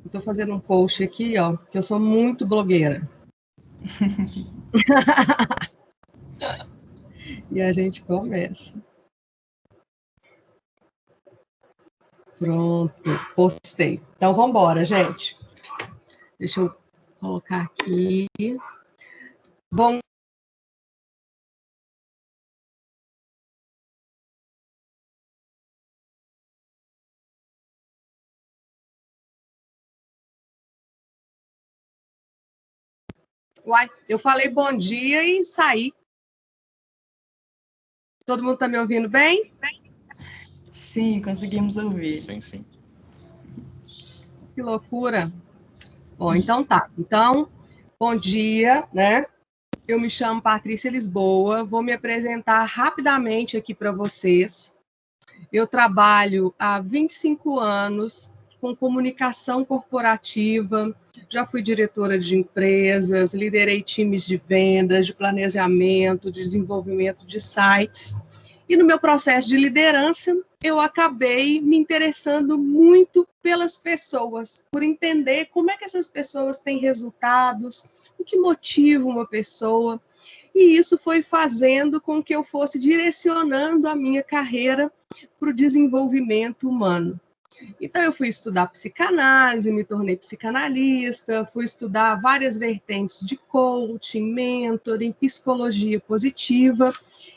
Estou fazendo um post aqui, ó, que eu sou muito blogueira. E a gente começa. Pronto, postei. Então, vamos embora, gente. Deixa eu colocar aqui. Bom. Uai, eu falei bom dia e saí. Todo mundo está me ouvindo bem? Sim, conseguimos ouvir. Sim, sim. Que loucura. Bom, então tá. Então, bom dia, né? Eu me chamo Patrícia Lisboa, vou me apresentar rapidamente aqui para vocês. Eu trabalho há 25 anos com comunicação corporativa, já fui diretora de empresas, liderei times de vendas, de planejamento, de desenvolvimento de sites. E no meu processo de liderança, eu acabei me interessando muito pelas pessoas, por entender como é que essas pessoas têm resultados, o que motiva uma pessoa. E isso foi fazendo com que eu fosse direcionando a minha carreira para o desenvolvimento humano. Então, eu fui estudar psicanálise, me tornei psicanalista, fui estudar várias vertentes de coaching, mentoring, psicologia positiva,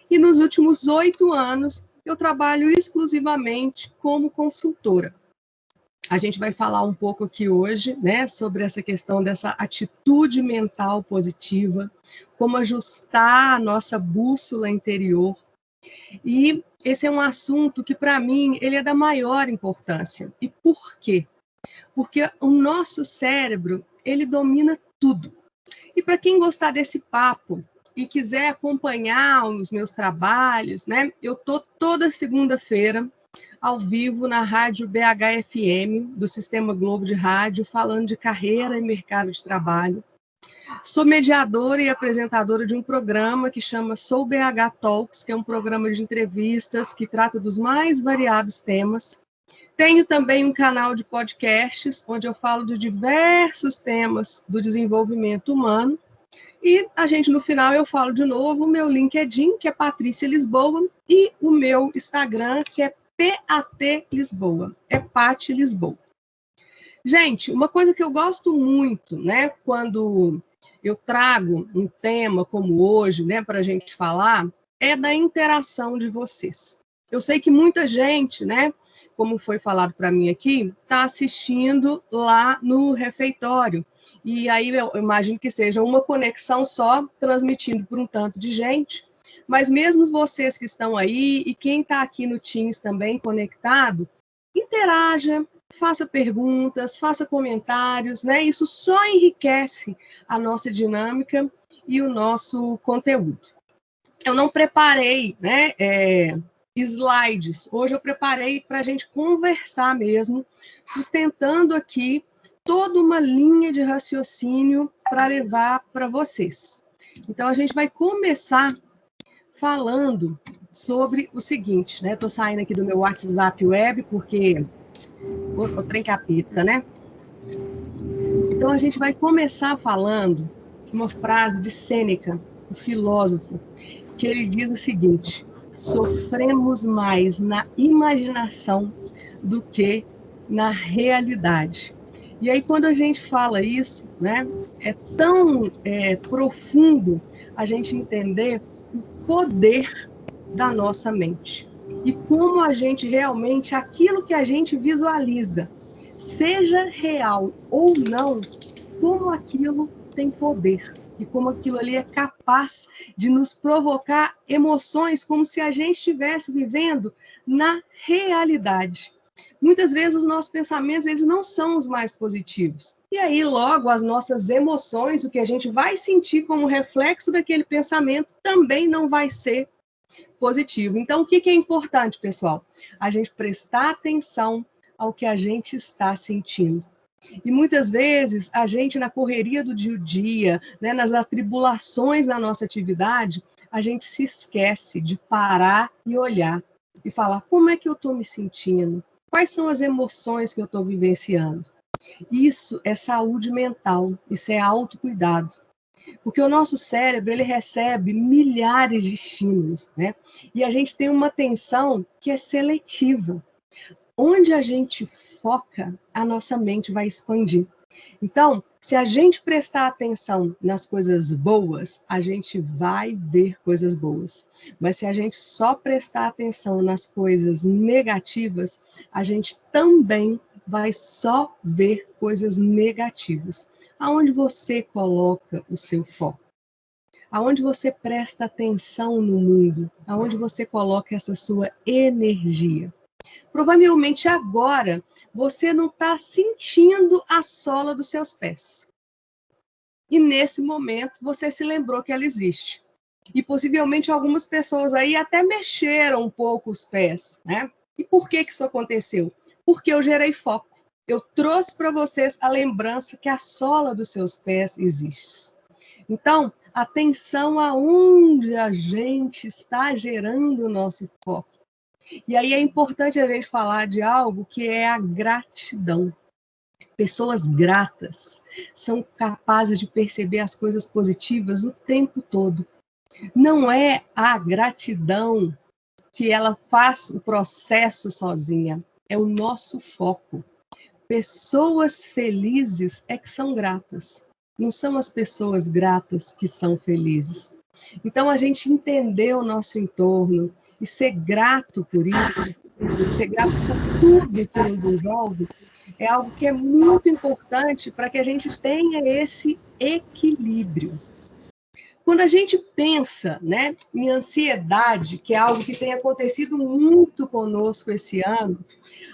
e nos últimos 8 anos eu trabalho exclusivamente como consultora. A gente vai falar um pouco aqui hoje, né, sobre essa questão dessa atitude mental positiva, como ajustar a nossa bússola interior. E esse é um assunto que, para mim, ele é da maior importância. E por quê? Porque o nosso cérebro, ele domina tudo. E para quem gostar desse papo e quiser acompanhar os meus trabalhos, né, eu estou toda segunda-feira ao vivo na Rádio BHFM, do Sistema Globo de Rádio, falando de carreira e mercado de trabalho. Sou mediadora e apresentadora de um programa que chama Sou BH Talks, que é um programa de entrevistas que trata dos mais variados temas. Tenho também um canal de podcasts, onde eu falo de diversos temas do desenvolvimento humano. E a gente, no final, eu falo de novo o meu LinkedIn, que é Patrícia Lisboa, e o meu Instagram, que é PAT Lisboa, é Pati Lisboa. Gente, uma coisa que eu gosto muito, né, quando eu trago um tema como hoje, né, para a gente falar, é da interação de vocês. Eu sei que muita gente, né, como foi falado para mim aqui, está assistindo lá no refeitório. E aí eu imagino que seja uma conexão só, transmitindo por um tanto de gente. Mas mesmo vocês que estão aí e quem está aqui no Teams também conectado, interaja, faça perguntas, faça comentários, né? Isso só enriquece a nossa dinâmica e o nosso conteúdo. Eu não preparei, né, slides. Hoje eu preparei para a gente conversar mesmo, sustentando aqui toda uma linha de raciocínio para levar para vocês. Então, a gente vai começar falando sobre o seguinte, né? Estou saindo aqui do meu WhatsApp web, porque o trem capita, né? Então, a gente vai começar falando uma frase de Sêneca, o filósofo, que ele diz o seguinte: sofremos mais na imaginação do que na realidade. E aí, quando a gente fala isso, né, é tão profundo a gente entender o poder da nossa mente. E como a gente realmente, aquilo que a gente visualiza, seja real ou não, como aquilo tem poder. E como aquilo ali é capaz de nos provocar emoções como se a gente estivesse vivendo na realidade. Muitas vezes os nossos pensamentos eles não são os mais positivos. E aí, logo, as nossas emoções, o que a gente vai sentir como reflexo daquele pensamento, também não vai ser positivo. Então, o que é importante, pessoal? A gente prestar atenção ao que a gente está sentindo. E muitas vezes, a gente, na correria do dia a dia, né, nas atribulações da nossa atividade, a gente se esquece de parar e olhar e falar como é que eu estou me sentindo, quais são as emoções que eu estou vivenciando. Isso é saúde mental, isso é autocuidado. Porque o nosso cérebro, ele recebe milhares de estímulos, né? E a gente tem uma atenção que é seletiva. Onde a gente foca, a nossa mente vai expandir. Então, se a gente prestar atenção nas coisas boas, a gente vai ver coisas boas. Mas se a gente só prestar atenção nas coisas negativas, a gente também vai só ver coisas negativas. Aonde você coloca o seu foco? Aonde você presta atenção no mundo? Aonde você coloca essa sua energia? Provavelmente agora você não está sentindo a sola dos seus pés. E nesse momento você se lembrou que ela existe. E possivelmente algumas pessoas aí até mexeram um pouco os pés, né? E por que isso aconteceu? Porque eu gerei foco. Eu trouxe para vocês a lembrança que a sola dos seus pés existe. Então, atenção aonde a gente está gerando o nosso foco. E aí é importante a gente falar de algo que é a gratidão. Pessoas gratas são capazes de perceber as coisas positivas o tempo todo. Não é a gratidão que ela faz o processo sozinha, é o nosso foco. Pessoas felizes é que são gratas, não são as pessoas gratas que são felizes. Então, a gente entender o nosso entorno e ser grato por isso, ser grato por tudo que nos envolve, é algo que é muito importante para que a gente tenha esse equilíbrio. Quando a gente pensa, né, em ansiedade, que é algo que tem acontecido muito conosco esse ano,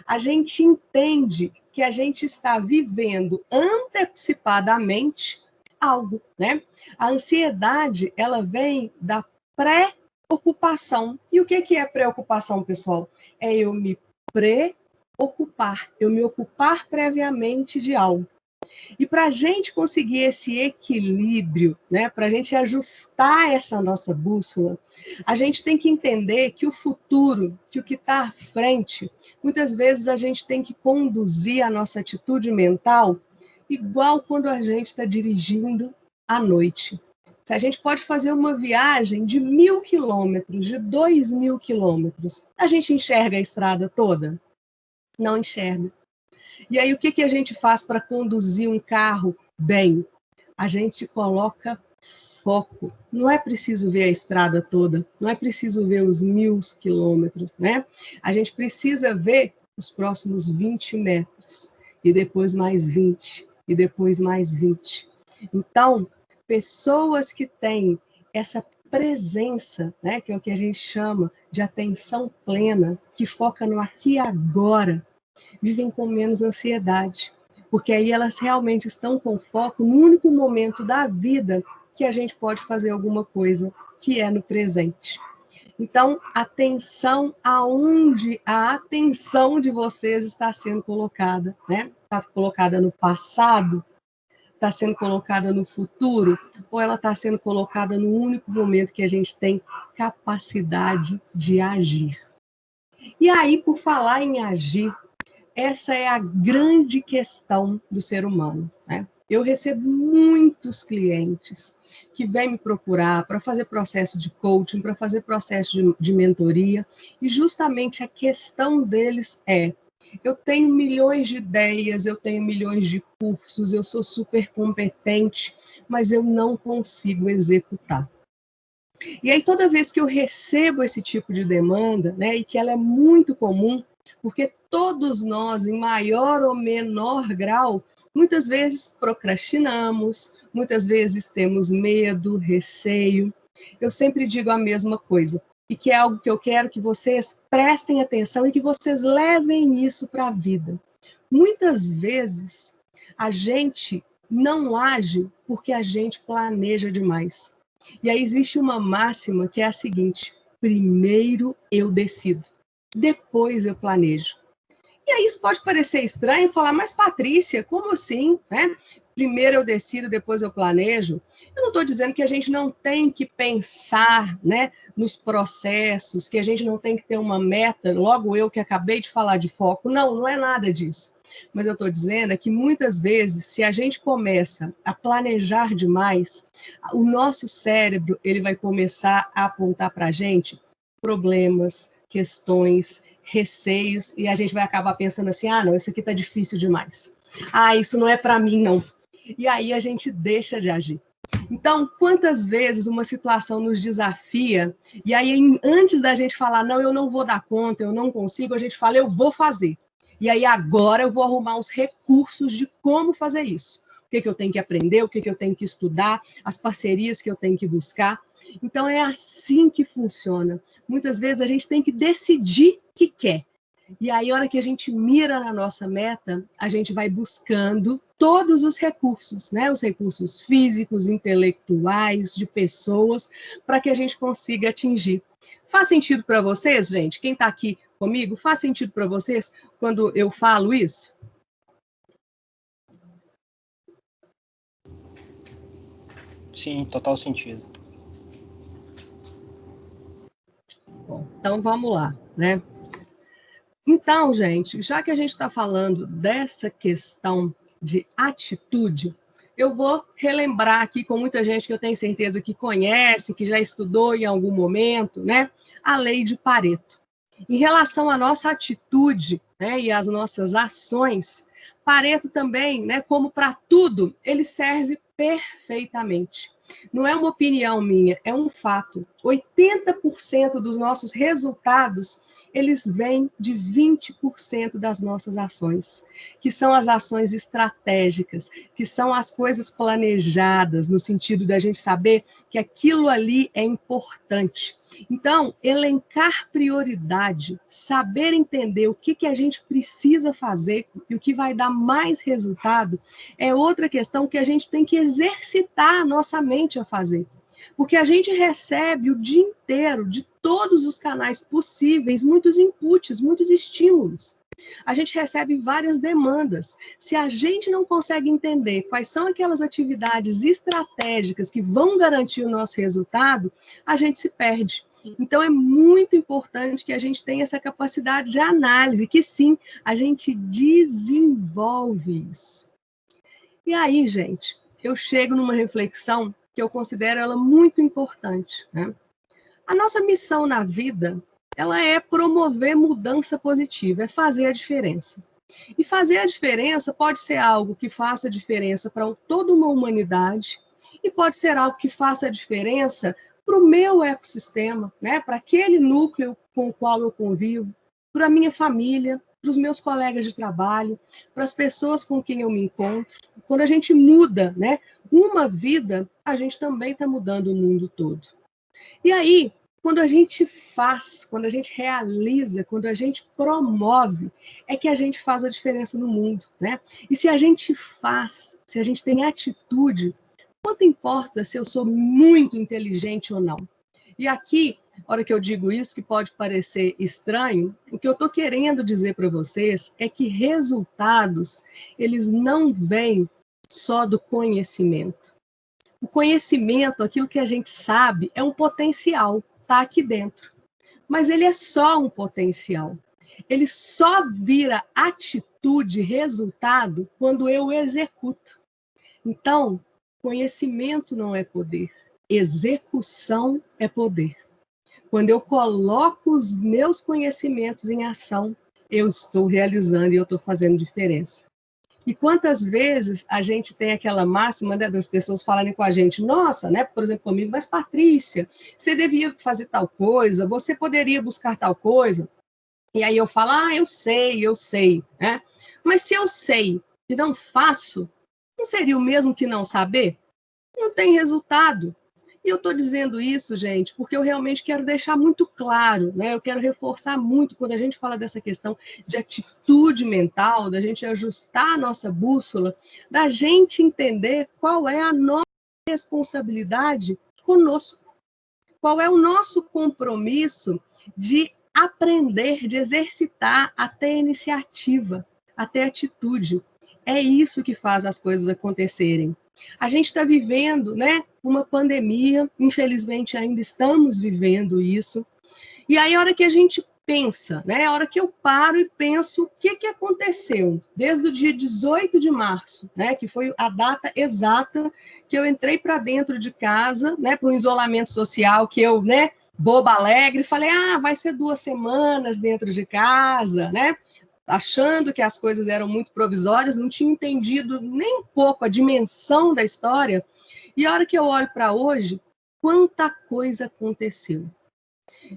a gente entende que a gente está vivendo antecipadamente algo, né? A ansiedade, ela vem da preocupação. E o que é preocupação, pessoal? É eu me preocupar, eu me ocupar previamente de algo. E para a gente conseguir esse equilíbrio, né, para a gente ajustar essa nossa bússola, a gente tem que entender que o futuro, que o que está à frente, muitas vezes a gente tem que conduzir a nossa atitude mental igual quando a gente está dirigindo à noite. Se a gente pode fazer uma viagem de 1.000 quilômetros, de 2.000 quilômetros, a gente enxerga a estrada toda? Não enxerga. E aí, o que a gente faz para conduzir um carro bem? A gente coloca foco. Não é preciso ver a estrada toda, não é preciso ver os 1.000 quilômetros, né? A gente precisa ver os próximos 20 metros, e depois mais 20, e depois mais 20. Então, pessoas que têm essa presença, né, que é o que a gente chama de atenção plena, que foca no aqui e agora, vivem com menos ansiedade, porque aí elas realmente estão com foco no único momento da vida que a gente pode fazer alguma coisa, que é no presente. Então, atenção aonde a atenção de vocês está sendo colocada, né? Está colocada no passado, está sendo colocada no futuro, ou ela está sendo colocada no único momento que a gente tem capacidade de agir. E aí, por falar em agir, essa é a grande questão do ser humano, né? Eu recebo muitos clientes que vêm me procurar para fazer processo de coaching, para fazer processo de mentoria, e justamente a questão deles é: eu tenho milhões de ideias, eu tenho milhões de cursos, eu sou super competente, mas eu não consigo executar. E aí, toda vez que eu recebo esse tipo de demanda, né, e que ela é muito comum, porque todos nós, em maior ou menor grau, muitas vezes procrastinamos, muitas vezes temos medo, receio. Eu sempre digo a mesma coisa, e que é algo que eu quero que vocês prestem atenção e que vocês levem isso para a vida. Muitas vezes, a gente não age porque a gente planeja demais. E aí existe uma máxima que é a seguinte: primeiro eu decido, depois eu planejo. E aí isso pode parecer estranho, falar, mas Patrícia, como assim? Né? primeiro eu decido, depois eu planejo. Eu não estou dizendo que a gente não tem que pensar, né, nos processos, que a gente não tem que ter uma meta, logo eu que acabei de falar de foco. Não, não é nada disso. Mas eu estou dizendo é que muitas vezes, se a gente começa a planejar demais, o nosso cérebro ele vai começar a apontar para a gente problemas, questões, receios, e a gente vai acabar pensando assim, ah, não, isso aqui está difícil demais. Ah, isso não é para mim, não. E aí a gente deixa de agir. Então, quantas vezes uma situação nos desafia, e aí antes da gente falar, não, eu não vou dar conta, eu não consigo, a gente fala, eu vou fazer. E aí agora eu vou arrumar os recursos de como fazer isso. O que eu tenho que aprender, o que eu tenho que estudar, as parcerias que eu tenho que buscar. Então, é assim que funciona. Muitas vezes a gente tem que decidir o que quer. E aí, a hora que a gente mira na nossa meta, a gente vai buscando todos os recursos, né? Os recursos físicos, intelectuais, de pessoas, para que a gente consiga atingir. Faz sentido para vocês, gente? Quem está aqui comigo, faz sentido para vocês quando eu falo isso? Sim, total sentido. Bom, então vamos lá, né? Então, gente, já que a gente está falando dessa questão de atitude, eu vou relembrar aqui com muita gente que eu tenho certeza que conhece, que já estudou em algum momento, né? A lei de Pareto. Em relação à nossa atitude, né, e às nossas ações, Pareto também, né, como para tudo, ele serve perfeitamente. Não é uma opinião minha, é um fato. 80% dos nossos resultados, eles vêm de 20% das nossas ações, que são as ações estratégicas, que são as coisas planejadas, no sentido da gente saber que aquilo ali é importante. Então, elencar prioridade, saber entender o que a gente precisa fazer e o que vai dar mais resultado, é outra questão que a gente tem que exercitar a nossa mente a fazer. Porque a gente recebe o dia inteiro, de todos os canais possíveis, muitos inputs, muitos estímulos. A gente recebe várias demandas. Se a gente não consegue entender quais são aquelas atividades estratégicas que vão garantir o nosso resultado, a gente se perde. Então, é muito importante que a gente tenha essa capacidade de análise, que sim, a gente desenvolve isso. E aí, gente, eu chego numa reflexão que eu considero ela muito importante, né? A nossa missão na vida, ela é promover mudança positiva, é fazer a diferença. E fazer a diferença pode ser algo que faça diferença para toda uma humanidade e pode ser algo que faça diferença para o meu ecossistema, né? Para aquele núcleo com o qual eu convivo, para a minha família, para os meus colegas de trabalho, para as pessoas com quem eu me encontro. Quando a gente muda, né, uma vida, a gente também está mudando o mundo todo. E aí, quando a gente faz, quando a gente realiza, quando a gente promove, é que a gente faz a diferença no mundo, né? E se a gente faz, se a gente tem atitude, quanto importa se eu sou muito inteligente ou não? E aqui, na hora que eu digo isso, que pode parecer estranho, o que eu estou querendo dizer para vocês é que resultados, eles não vêm só do conhecimento. O conhecimento, aquilo que a gente sabe, é um potencial, está aqui dentro. Mas ele é só um potencial. Ele só vira atitude, resultado, quando eu executo. Então, conhecimento não é poder, execução é poder. Quando eu coloco os meus conhecimentos em ação, eu estou realizando e eu estou fazendo diferença. E quantas vezes a gente tem aquela máxima, né, das pessoas falarem com a gente, nossa, né, por exemplo, comigo, mas Patrícia, você devia fazer tal coisa, você poderia buscar tal coisa. E aí eu falo, eu sei, né? Mas se eu sei e não faço, não seria o mesmo que não saber? Não tem resultado. E eu estou dizendo isso, gente, porque eu realmente quero deixar muito claro, né? Eu quero reforçar muito quando a gente fala dessa questão de atitude mental, da gente ajustar a nossa bússola, da gente entender qual é a nossa responsabilidade conosco, qual é o nosso compromisso de aprender, de exercitar, a ter iniciativa, a ter atitude. É isso que faz as coisas acontecerem. A gente está vivendo, né, uma pandemia, infelizmente ainda estamos vivendo isso. E aí, a hora que a gente pensa, né, a hora que eu paro e penso o que aconteceu desde o dia 18 de março, né, que foi a data exata que eu entrei para dentro de casa, né, para o isolamento social, que eu, né, boba alegre, falei, vai ser 2 semanas dentro de casa, né, achando que as coisas eram muito provisórias, não tinha entendido nem um pouco a dimensão da história. E a hora que eu olho para hoje, quanta coisa aconteceu.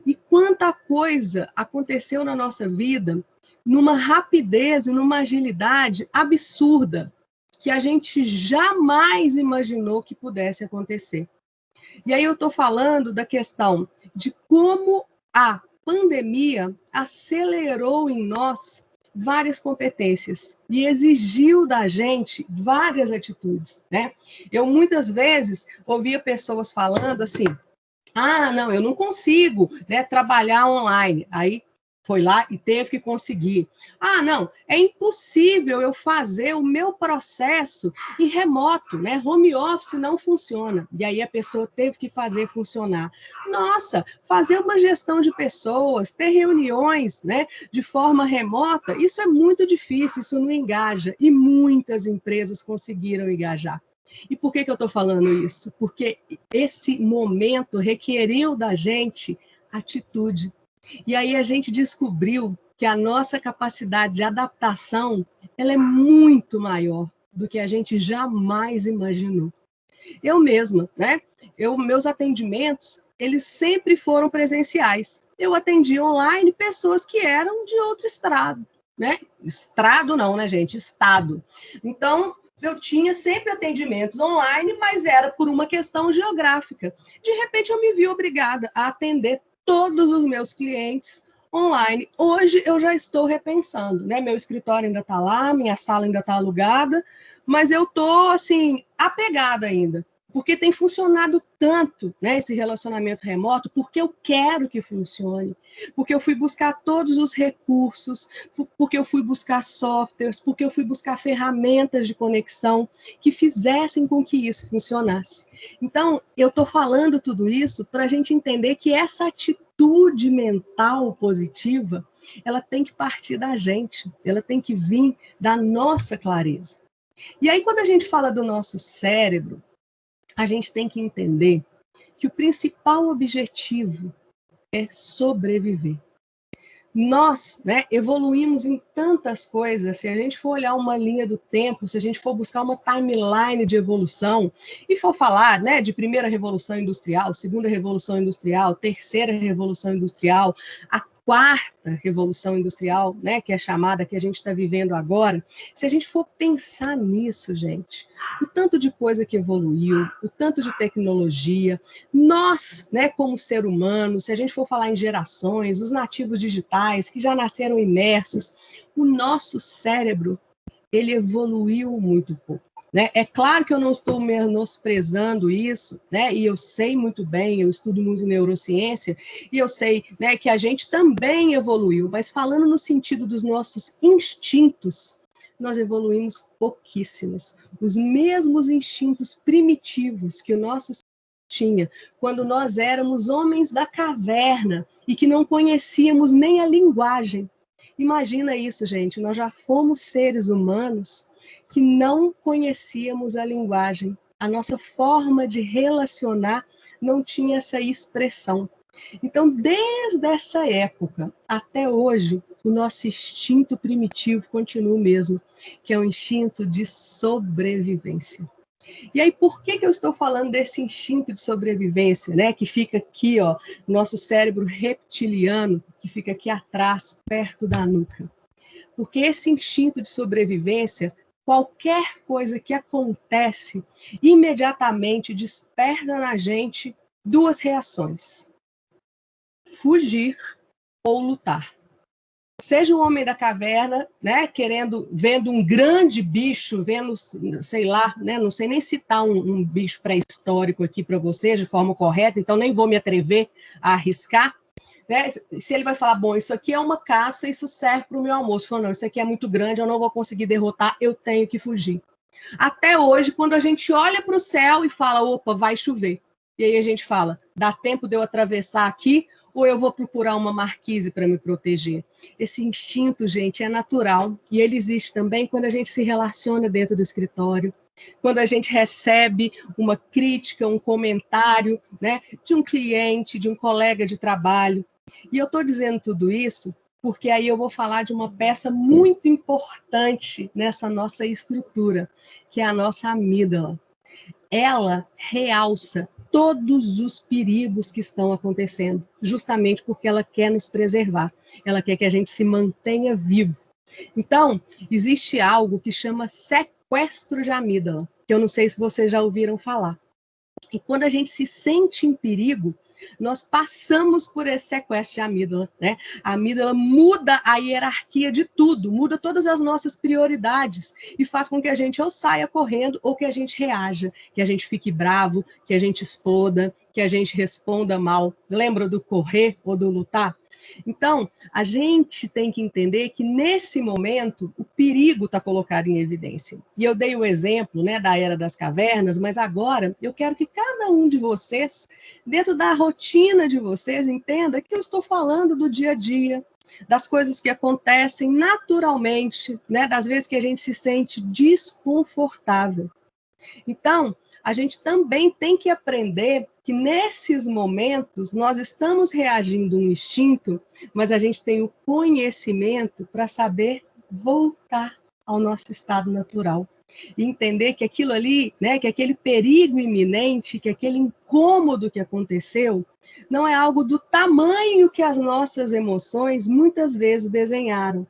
E quanta coisa aconteceu na nossa vida numa rapidez e numa agilidade absurda que a gente jamais imaginou que pudesse acontecer. E aí eu estou falando da questão de como a pandemia acelerou em nós várias competências e exigiu da gente várias atitudes, né? Eu muitas vezes ouvia pessoas falando assim, não, eu não consigo, né, trabalhar online. Aí foi lá e teve que conseguir. Não, é impossível eu fazer o meu processo em remoto, né? Home office não funciona. E aí a pessoa teve que fazer funcionar. Nossa, fazer uma gestão de pessoas, ter reuniões, né, de forma remota, isso é muito difícil, isso não engaja. E muitas empresas conseguiram engajar. E por que eu estou falando isso? Porque esse momento requeriu da gente atitude. E aí a gente descobriu que a nossa capacidade de adaptação ela é muito maior do que a gente jamais imaginou. Eu mesma, né? Meus atendimentos, eles sempre foram presenciais. Eu atendi online pessoas que eram de outro estado, né? Estrado não, né, gente? Estado. Então, eu tinha sempre atendimentos online, mas era por uma questão geográfica. De repente, eu me vi obrigada a atender todos os meus clientes online. Hoje, eu já estou repensando, né? Meu escritório ainda está lá, minha sala ainda está alugada, mas eu estou, assim, apegada ainda, porque tem funcionado tanto, né, esse relacionamento remoto, porque eu quero que funcione, porque eu fui buscar todos os recursos, porque eu fui buscar softwares, porque eu fui buscar ferramentas de conexão que fizessem com que isso funcionasse. Então, eu estou falando tudo isso para a gente entender que essa atitude mental positiva, ela tem que partir da gente, ela tem que vir da nossa clareza. E aí, quando a gente fala do nosso cérebro, a gente tem que entender que o principal objetivo é sobreviver. Nós, né, evoluímos em tantas coisas. Se a gente for olhar uma linha do tempo, se a gente for buscar uma timeline de evolução e for falar, né, de primeira revolução industrial, segunda revolução industrial, terceira revolução industrial, a quarta revolução industrial, né, que é chamada, que a gente está vivendo agora, se a gente for pensar nisso, gente, o tanto de coisa que evoluiu, o tanto de tecnologia, nós, né, como ser humano, se a gente for falar em gerações, os nativos digitais que já nasceram imersos, o nosso cérebro, ele evoluiu muito pouco. Né? É claro que eu não estou menosprezando isso, né? E eu sei muito bem, eu estudo muito neurociência, e eu sei, né, que a gente também evoluiu, mas falando no sentido dos nossos instintos, nós evoluímos pouquíssimos. Os mesmos instintos primitivos que o nosso tinha quando nós éramos homens da caverna e que não conhecíamos nem a linguagem. Imagina isso, gente, nós já fomos seres humanos que não conhecíamos a linguagem. A nossa forma de relacionar não tinha essa expressão. Então, desde essa época até hoje, o nosso instinto primitivo continua o mesmo, que é o instinto de sobrevivência. E aí, por que eu estou falando desse instinto de sobrevivência, né? Que fica aqui, ó, nosso cérebro reptiliano, que fica aqui atrás, perto da nuca. Porque esse instinto de sobrevivência, qualquer coisa que acontece, imediatamente desperta na gente 2 reações: fugir ou lutar. Seja um homem da caverna, né, vendo um grande bicho, vendo, sei lá, né, não sei nem citar um bicho pré-histórico aqui para vocês de forma correta, então nem vou me atrever a arriscar, né? Se ele vai falar, bom, isso aqui é uma caça, isso serve para o meu almoço. Falou, não, isso aqui é muito grande, eu não vou conseguir derrotar, eu tenho que fugir. Até hoje, quando a gente olha para o céu e fala, opa, vai chover. E aí a gente fala, dá tempo de eu atravessar aqui ou eu vou procurar uma marquise para me proteger? Esse instinto, gente, é natural e ele existe também quando a gente se relaciona dentro do escritório, quando a gente recebe uma crítica, um comentário, né, de um cliente, de um colega de trabalho. E eu estou dizendo tudo isso porque aí eu vou falar de uma peça muito importante nessa nossa estrutura, que é a nossa amígdala. Ela realça todos os perigos que estão acontecendo, justamente porque ela quer nos preservar, ela quer que a gente se mantenha vivo. Então, existe algo que chama sequestro de amígdala, que eu não sei se vocês já ouviram falar. E quando a gente se sente em perigo, nós passamos por esse sequestro de amígdala, né? A amígdala muda a hierarquia de tudo, muda todas as nossas prioridades e faz com que a gente ou saia correndo ou que a gente reaja, que a gente fique bravo, que a gente exploda, que a gente responda mal. Lembra do correr ou do lutar? Então, a gente tem que entender que, nesse momento, o perigo está colocado em evidência. E eu dei o exemplo, né, da Era das Cavernas, mas agora eu quero que cada um de vocês, dentro da rotina de vocês, entenda que eu estou falando do dia a dia, das coisas que acontecem naturalmente, né, das vezes que a gente se sente desconfortável. Então, a gente também tem que aprender que nesses momentos nós estamos reagindo a um instinto, mas a gente tem o conhecimento para saber voltar ao nosso estado natural. E entender que aquilo ali, né, que aquele perigo iminente, que aquele incômodo que aconteceu, não é algo do tamanho que as nossas emoções muitas vezes desenharam.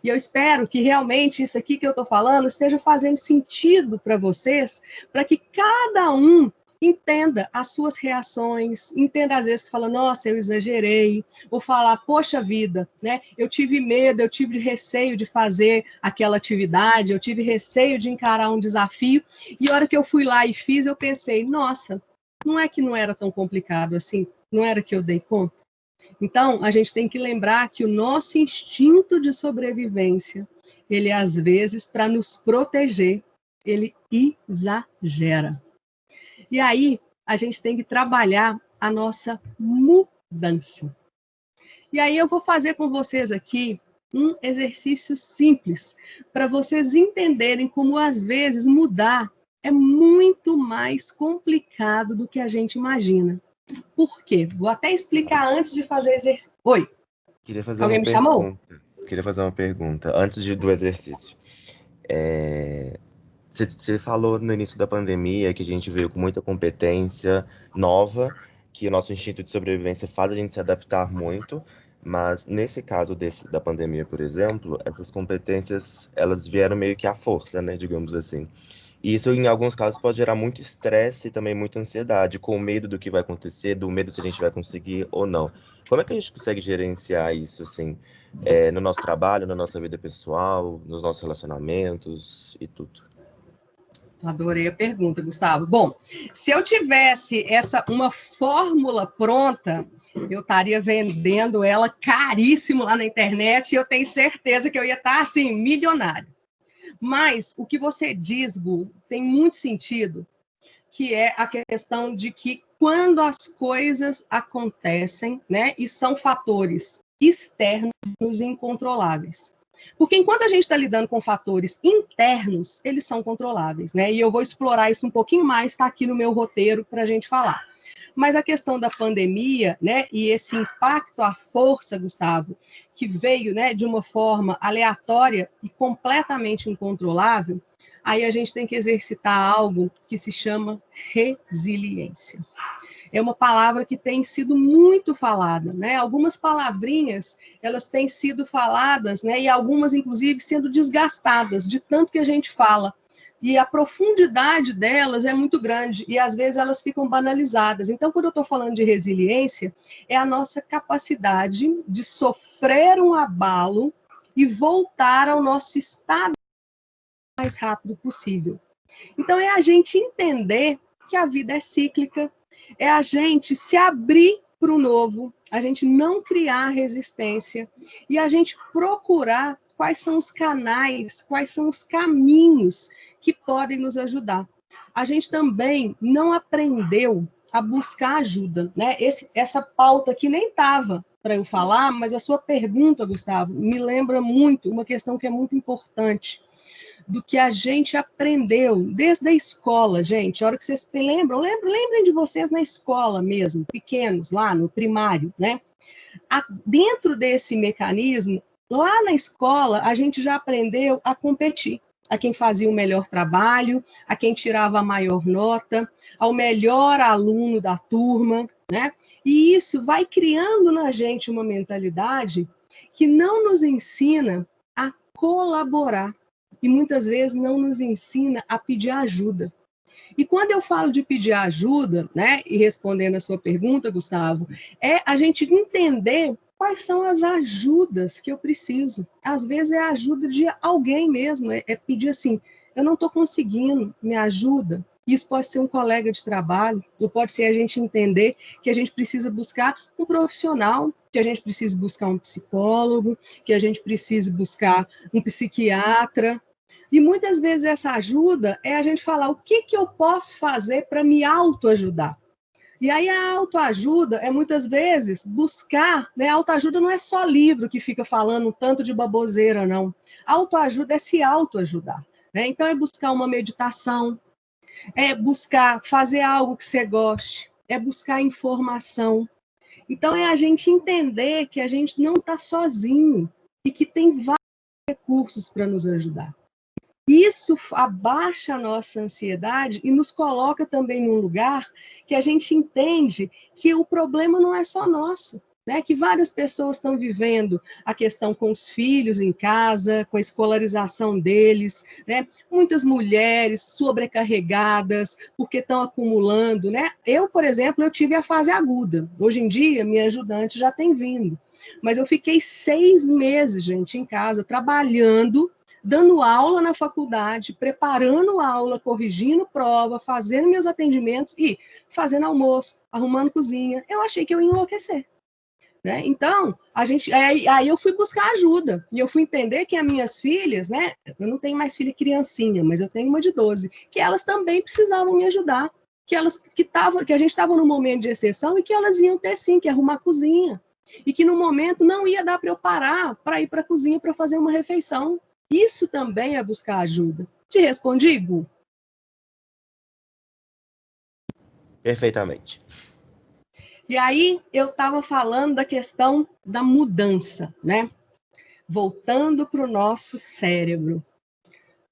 E eu espero que realmente isso aqui que eu estou falando esteja fazendo sentido para vocês, para que cada um entenda as suas reações, entenda às vezes que fala, nossa, eu exagerei, ou falar, poxa vida, né? Eu tive medo, eu tive receio de fazer aquela atividade, eu tive receio de encarar um desafio, e a hora que eu fui lá e fiz, eu pensei, nossa, não é que não era tão complicado assim, não era que eu dei conta? Então, a gente tem que lembrar que o nosso instinto de sobrevivência, ele às vezes, para nos proteger, ele exagera. E aí, a gente tem que trabalhar a nossa mudança. E aí eu vou fazer com vocês aqui um exercício simples, para vocês entenderem como, às vezes, mudar é muito mais complicado do que a gente imagina. Por quê? Vou até explicar antes de fazer exercício. Oi, Queria fazer alguém uma me chamou? pergunta. Queria fazer uma pergunta antes do exercício. Você falou no início da pandemia que a gente veio com muita competência nova, que o nosso instinto de sobrevivência faz a gente se adaptar muito, mas nesse caso da pandemia, por exemplo, essas competências elas vieram meio que à força, né, digamos assim. E isso, em alguns casos, pode gerar muito estresse e também muita ansiedade, com medo do que vai acontecer, do medo se a gente vai conseguir ou não. Como é que a gente consegue gerenciar isso, assim, no nosso trabalho, na nossa vida pessoal, nos nossos relacionamentos e tudo? Adorei a pergunta, Gustavo. Bom, se eu tivesse uma fórmula pronta, eu estaria vendendo ela caríssimo lá na internet e eu tenho certeza que eu ia estar, assim, milionário. Mas o que você diz, Gu, tem muito sentido, que é a questão de que quando as coisas acontecem, né, e são fatores externos incontroláveis. Porque enquanto a gente está lidando com fatores internos, eles são controláveis, né? E eu vou explorar isso um pouquinho mais, está aqui no meu roteiro para a gente falar. Mas a questão da pandemia, né, e esse impacto à força, Gustavo, que veio, né, de uma forma aleatória e completamente incontrolável, aí a gente tem que exercitar algo que se chama resiliência. É uma palavra que tem sido muito falada, né? Algumas palavrinhas, elas têm sido faladas, né? E algumas, inclusive, sendo desgastadas de tanto que a gente fala. E a profundidade delas é muito grande e, às vezes, elas ficam banalizadas. Então, quando eu estou falando de resiliência, é a nossa capacidade de sofrer um abalo e voltar ao nosso estado o mais rápido possível. Então, é a gente entender que a vida é cíclica, é a gente se abrir para o novo, a gente não criar resistência e a gente procurar quais são os canais, quais são os caminhos que podem nos ajudar. A gente também não aprendeu a buscar ajuda, né? Essa pauta aqui nem estava para eu falar, mas a sua pergunta, Gustavo, me lembra muito uma questão que é muito importante, do que a gente aprendeu desde a escola, gente. A hora que vocês lembrem de vocês na escola mesmo, pequenos, lá no primário, né? Dentro desse mecanismo, lá na escola, a gente já aprendeu a competir. A quem fazia o melhor trabalho, a quem tirava a maior nota, ao melhor aluno da turma, né? E isso vai criando na gente uma mentalidade que não nos ensina a colaborar e muitas vezes não nos ensina a pedir ajuda. E quando eu falo de pedir ajuda, né, e respondendo a sua pergunta, Gustavo, é a gente entender quais são as ajudas que eu preciso. Às vezes é a ajuda de alguém mesmo, é pedir assim, eu não estou conseguindo, me ajuda. Isso pode ser um colega de trabalho, ou pode ser a gente entender que a gente precisa buscar um profissional, que a gente precisa buscar um psicólogo, que a gente precisa buscar um psiquiatra. E muitas vezes essa ajuda é a gente falar o que eu posso fazer para me autoajudar. E aí a autoajuda é muitas vezes buscar, né? A autoajuda não é só livro que fica falando tanto de baboseira, não. A autoajuda é se autoajudar, né? Então é buscar uma meditação, é buscar fazer algo que você goste, é buscar informação. Então é a gente entender que a gente não está sozinho e que tem vários recursos para nos ajudar. Isso abaixa a nossa ansiedade e nos coloca também num lugar que a gente entende que o problema não é só nosso, né? Que várias pessoas estão vivendo a questão com os filhos em casa, com a escolarização deles, né? Muitas mulheres sobrecarregadas porque estão acumulando, né? Eu, por exemplo, eu tive a fase aguda. Hoje em dia, minha ajudante já tem vindo. Mas eu fiquei 6 meses, gente, em casa, trabalhando, dando aula na faculdade, preparando aula, corrigindo prova, fazendo meus atendimentos e fazendo almoço, arrumando cozinha. Eu achei que eu ia enlouquecer, né? Então, aí eu fui buscar ajuda, e eu fui entender que as minhas filhas, né? Eu não tenho mais filha criancinha, mas eu tenho uma de 12, que elas também precisavam me ajudar, que a gente estava num momento de exceção e que elas iam ter sim que arrumar a cozinha, e que no momento não ia dar para eu parar para ir para a cozinha para fazer uma refeição. Isso também é buscar ajuda. Te respondi, Gu? Perfeitamente. E aí eu estava falando da questão da mudança, né? Voltando para o nosso cérebro.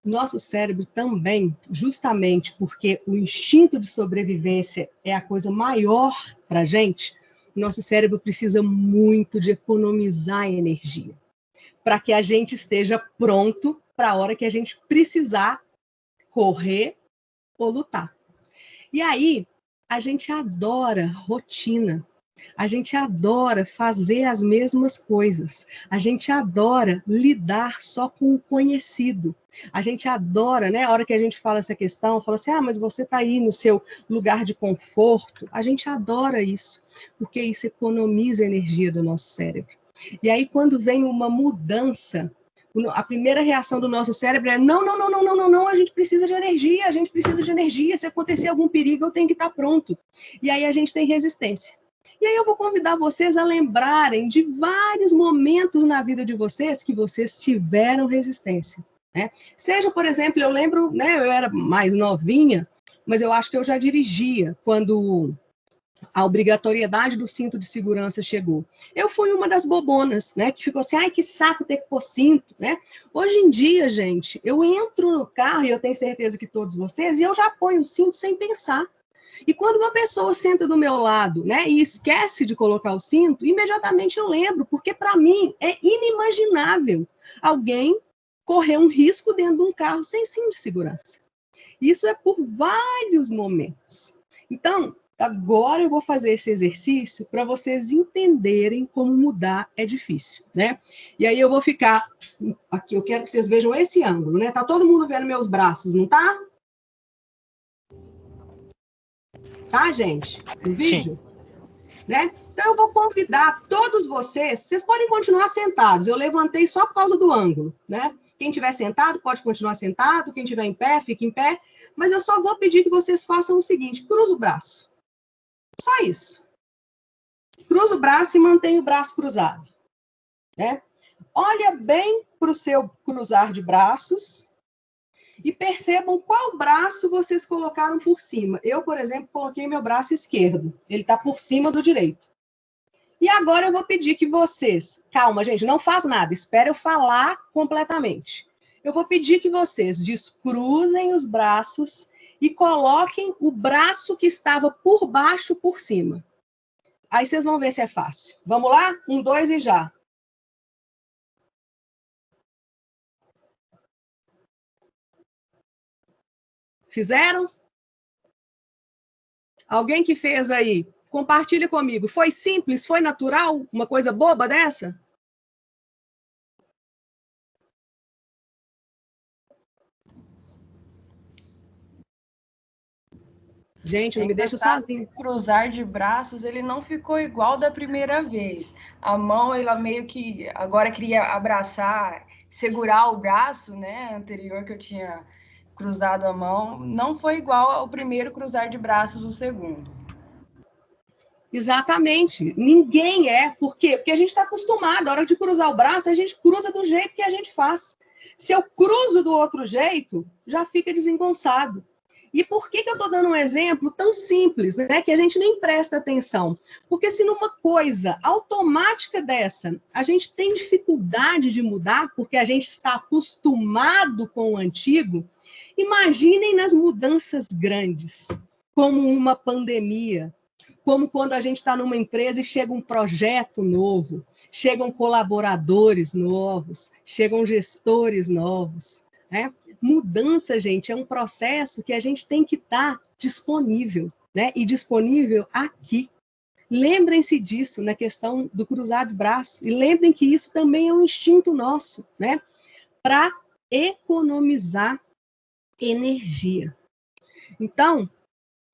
Nosso cérebro também, justamente porque o instinto de sobrevivência é a coisa maior para a gente, o nosso cérebro precisa muito de economizar energia, para que a gente esteja pronto para a hora que a gente precisar correr ou lutar. E aí, a gente adora rotina, a gente adora fazer as mesmas coisas, a gente adora lidar só com o conhecido, a gente adora, né, a hora que a gente fala essa questão, fala assim, mas você está aí no seu lugar de conforto, a gente adora isso, porque isso economiza a energia do nosso cérebro. E aí, quando vem uma mudança, a primeira reação do nosso cérebro é não, a gente precisa de energia, se acontecer algum perigo, eu tenho que estar pronto. E aí a gente tem resistência. E aí eu vou convidar vocês a lembrarem de vários momentos na vida de vocês que vocês tiveram resistência, né? Seja, por exemplo, eu lembro, né, eu era mais novinha, mas eu acho que eu já dirigia quando a obrigatoriedade do cinto de segurança chegou. Eu fui uma das bobonas, né, que ficou assim, ai, que saco ter que pôr cinto, né? Hoje em dia, gente, eu entro no carro, e eu tenho certeza que todos vocês, e eu já ponho o cinto sem pensar. E quando uma pessoa senta do meu lado, né, e esquece de colocar o cinto, imediatamente eu lembro, porque para mim é inimaginável alguém correr um risco dentro de um carro sem cinto de segurança. Isso é por vários momentos. Então, agora eu vou fazer esse exercício para vocês entenderem como mudar é difícil, né? E aí eu vou ficar aqui, eu quero que vocês vejam esse ângulo, né? Tá todo mundo vendo meus braços, não tá? Tá, gente? No vídeo? né? Então, eu vou convidar todos vocês podem continuar sentados, eu levantei só por causa do ângulo, né? Quem estiver sentado pode continuar sentado, quem estiver em pé, fica em pé, mas eu só vou pedir que vocês façam o seguinte, cruza o braço. Só isso. Cruza o braço e mantém o braço cruzado, né? Olha bem para o seu cruzar de braços e percebam qual braço vocês colocaram por cima. Eu, por exemplo, coloquei meu braço esquerdo. Ele está por cima do direito. E agora eu vou pedir que vocês... Calma, gente, não faz nada. Espera eu falar completamente. Eu vou pedir que vocês descruzem os braços e coloquem o braço que estava por baixo por cima. Aí vocês vão ver se é fácil. Vamos lá? 1, 2 e já. Fizeram? Alguém que fez aí? Compartilha comigo. Foi simples? Foi natural? Uma coisa boba dessa? Gente, não me deixa sozinho. Cruzar de braços, ele não ficou igual da primeira vez. A mão, ela meio que agora queria abraçar, segurar o braço, né? Anterior que eu tinha cruzado a mão, não foi igual ao primeiro cruzar de braços, o segundo. Exatamente. Ninguém é. Por quê? Porque a gente está acostumado. Na hora de cruzar o braço, a gente cruza do jeito que a gente faz. Se eu cruzo do outro jeito, já fica desengonçado. E por que eu estou dando um exemplo tão simples, né, que a gente nem presta atenção? Porque se numa coisa automática dessa, a gente tem dificuldade de mudar, porque a gente está acostumado com o antigo, imaginem nas mudanças grandes, como uma pandemia, como quando a gente está numa empresa e chega um projeto novo, chegam colaboradores novos, chegam gestores novos, né? Mudança, gente, é um processo que a gente tem que estar disponível, né? E disponível aqui. Lembrem-se disso na questão do cruzar de braço. E lembrem que isso também é um instinto nosso, né? Para economizar energia. Então,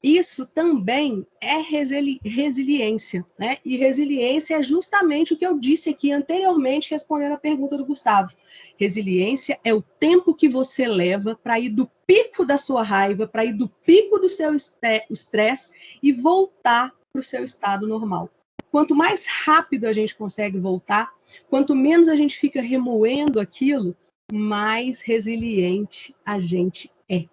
isso também é resiliência, né? E resiliência é justamente o que eu disse aqui anteriormente, respondendo a pergunta do Gustavo. Resiliência é o tempo que você leva para ir do pico da sua raiva, para ir do pico do seu estresse e voltar para o seu estado normal. Quanto mais rápido a gente consegue voltar, quanto menos a gente fica remoendo aquilo, mais resiliente a gente é.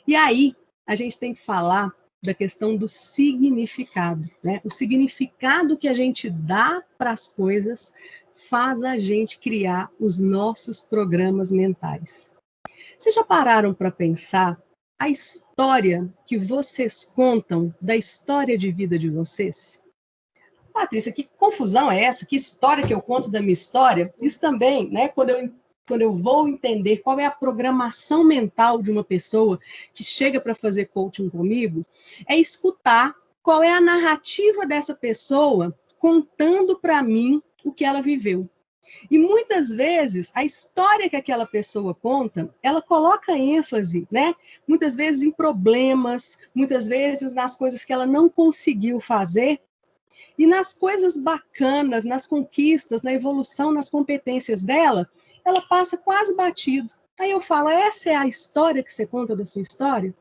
E aí, a gente tem que falar da questão do significado, né? O significado que a gente dá para as coisas faz a gente criar os nossos programas mentais. Vocês já pararam para pensar a história que vocês contam da história de vida de vocês? Patrícia, que confusão é essa? Que história que eu conto da minha história? Isso também, né? Quando eu vou entender qual é a programação mental de uma pessoa que chega para fazer coaching comigo, é escutar qual é a narrativa dessa pessoa contando para mim o que ela viveu. E muitas vezes, a história que aquela pessoa conta, ela coloca ênfase, né? Muitas vezes em problemas, muitas vezes nas coisas que ela não conseguiu fazer, e nas coisas bacanas, nas conquistas, na evolução, nas competências dela, ela passa quase batido. Aí eu falo, essa é a história que você conta da sua história?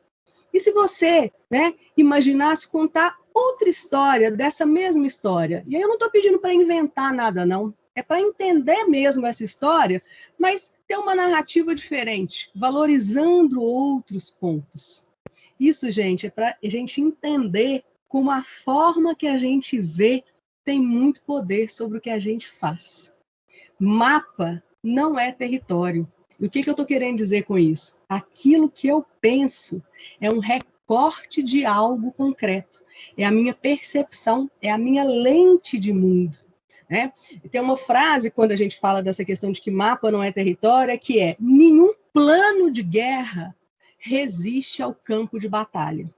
E se você, né, imaginasse contar outra história dessa mesma história? E aí eu não estou pedindo para inventar nada, não. É para entender mesmo essa história, mas ter uma narrativa diferente, valorizando outros pontos. Isso, gente, é para a gente entender como a forma que a gente vê tem muito poder sobre o que a gente faz. Mapa não é território. E o que eu estou querendo dizer com isso? Aquilo que eu penso é um recorte de algo concreto. É a minha percepção, é a minha lente de mundo. Né? E tem uma frase, quando a gente fala dessa questão de que mapa não é território, que é: nenhum plano de guerra resiste ao campo de batalha.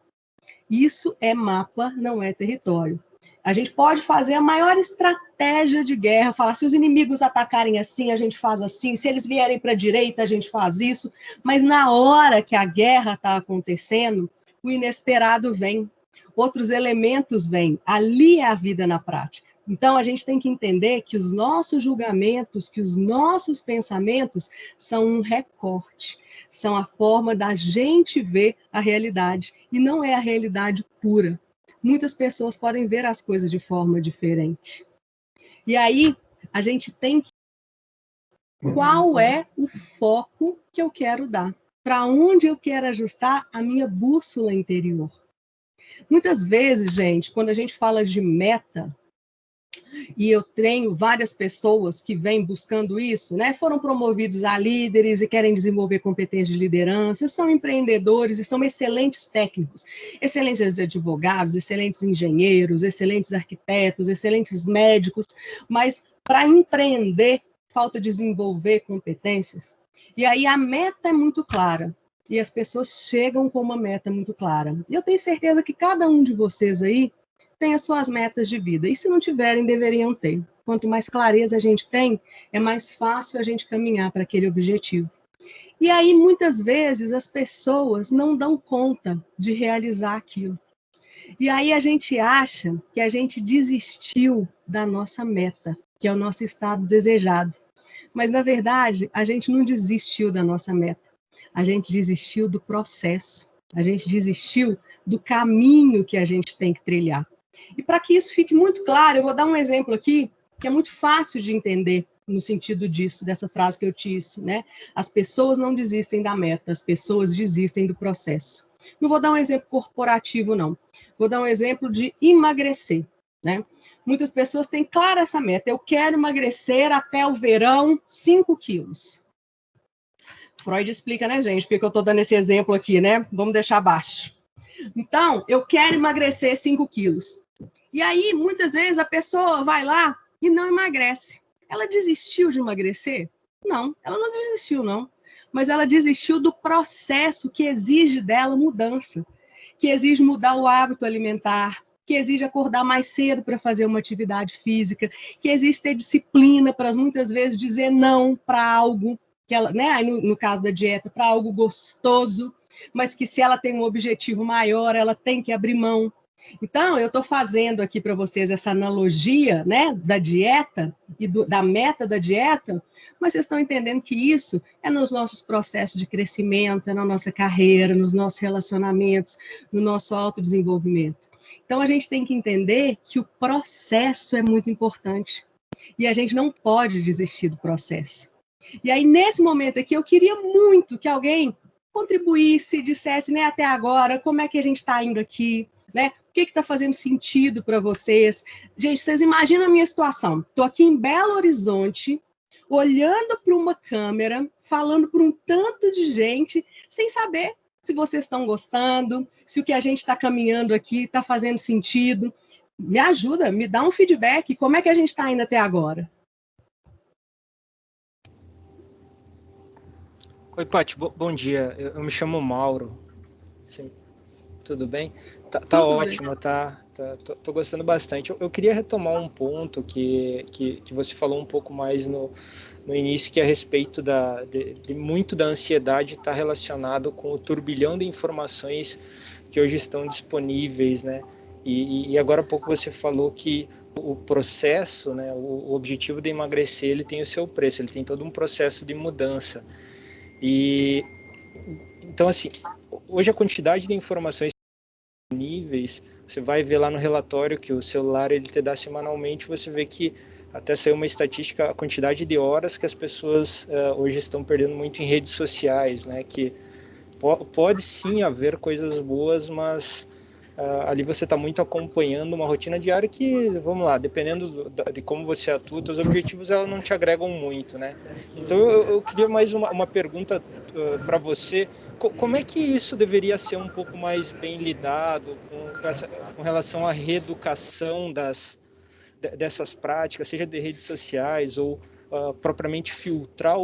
Isso é mapa, não é território. A gente pode fazer a maior estratégia de guerra, falar, se os inimigos atacarem assim, a gente faz assim, se eles vierem para a direita, a gente faz isso, mas na hora que a guerra está acontecendo, o inesperado vem. outros elementos vêm. Ali é a vida na prática. Então, a gente tem que entender que os nossos julgamentos, que os nossos pensamentos são um recorte, são a forma da gente ver a realidade, e não é a realidade pura. Muitas pessoas podem ver as coisas de forma diferente. E aí, a gente tem que... Qual é o foco que eu quero dar? Para onde eu quero ajustar a minha bússola interior? Muitas vezes, gente, quando a gente fala de meta, e eu tenho várias pessoas que vêm buscando isso, né? Foram promovidos a líderes e querem desenvolver competências de liderança, são empreendedores e são excelentes técnicos, excelentes advogados, excelentes engenheiros, excelentes arquitetos, excelentes médicos, mas para empreender, falta desenvolver competências. E aí a meta é muito clara, e as pessoas chegam com uma meta muito clara. E eu tenho certeza que cada um de vocês aí tem as suas metas de vida. E se não tiverem, deveriam ter. Quanto mais clareza a gente tem, é mais fácil a gente caminhar para aquele objetivo. E aí, muitas vezes, as pessoas não dão conta de realizar aquilo. E aí a gente acha que a gente desistiu da nossa meta, que é o nosso estado desejado. Mas, na verdade, a gente não desistiu da nossa meta. A gente desistiu do processo. A gente desistiu do caminho que a gente tem que trilhar. E para que isso fique muito claro, eu vou dar um exemplo aqui, que é muito fácil de entender no sentido disso, dessa frase que eu disse, né? As pessoas não desistem da meta, as pessoas desistem do processo. Não vou dar um exemplo corporativo, não. Vou dar um exemplo de emagrecer, né? Muitas pessoas têm clara essa meta, eu quero emagrecer até o verão 5 quilos. Freud explica, né, gente? Porque eu estou dando esse exemplo aqui, né? Vamos deixar abaixo. Então, eu quero emagrecer 5 quilos. E aí, muitas vezes, a pessoa vai lá e não emagrece. Ela desistiu de emagrecer? Não, ela não desistiu, não. Mas ela desistiu do processo que exige dela mudança, que exige mudar o hábito alimentar, que exige acordar mais cedo para fazer uma atividade física, que exige ter disciplina para, muitas vezes, dizer não para algo, que ela, né, no caso da dieta, para algo gostoso, mas que se ela tem um objetivo maior, ela tem que abrir mão. Então, eu estou fazendo aqui para vocês essa analogia, né, da dieta e da meta da dieta, mas vocês estão entendendo que isso é nos nossos processos de crescimento, é na nossa carreira, nos nossos relacionamentos, no nosso autodesenvolvimento. Então, a gente tem que entender que o processo é muito importante e a gente não pode desistir do processo. E aí, nesse momento aqui, eu queria muito que alguém contribuísse, dissesse, né, até agora, como é que a gente está indo aqui, né? O que está fazendo sentido para vocês? Gente, vocês imaginam a minha situação. Estou aqui em Belo Horizonte, olhando para uma câmera, falando para um tanto de gente, sem saber se vocês estão gostando, se o que a gente está caminhando aqui está fazendo sentido. Me ajuda, me dá um feedback, como é que a gente está indo até agora? Oi, Paty, bom dia. Eu me chamo Mauro. Sim, tudo bem? Tá ótimo, bem. Tô gostando bastante. Eu queria retomar um ponto que você falou um pouco mais no início, que é a respeito de muito da ansiedade estar relacionado com o turbilhão de informações que hoje estão disponíveis, né? E agora há pouco você falou que o processo, né, o objetivo de emagrecer, ele tem o seu preço, ele tem todo um processo de mudança. E então, assim, hoje a quantidade de informações disponíveis, você vai ver lá no relatório que o celular ele te dá semanalmente, você vê que até saiu uma estatística, a quantidade de horas que as pessoas hoje estão perdendo muito em redes sociais, né? Que pode sim haver coisas boas, mas ali você está muito acompanhando uma rotina diária que, vamos lá, dependendo de como você atua, os objetivos ela não te agregam muito, né? Então eu queria mais uma pergunta para você. Como é que isso deveria ser um pouco mais bem lidado com relação à reeducação dessas práticas, seja de redes sociais ou propriamente filtrar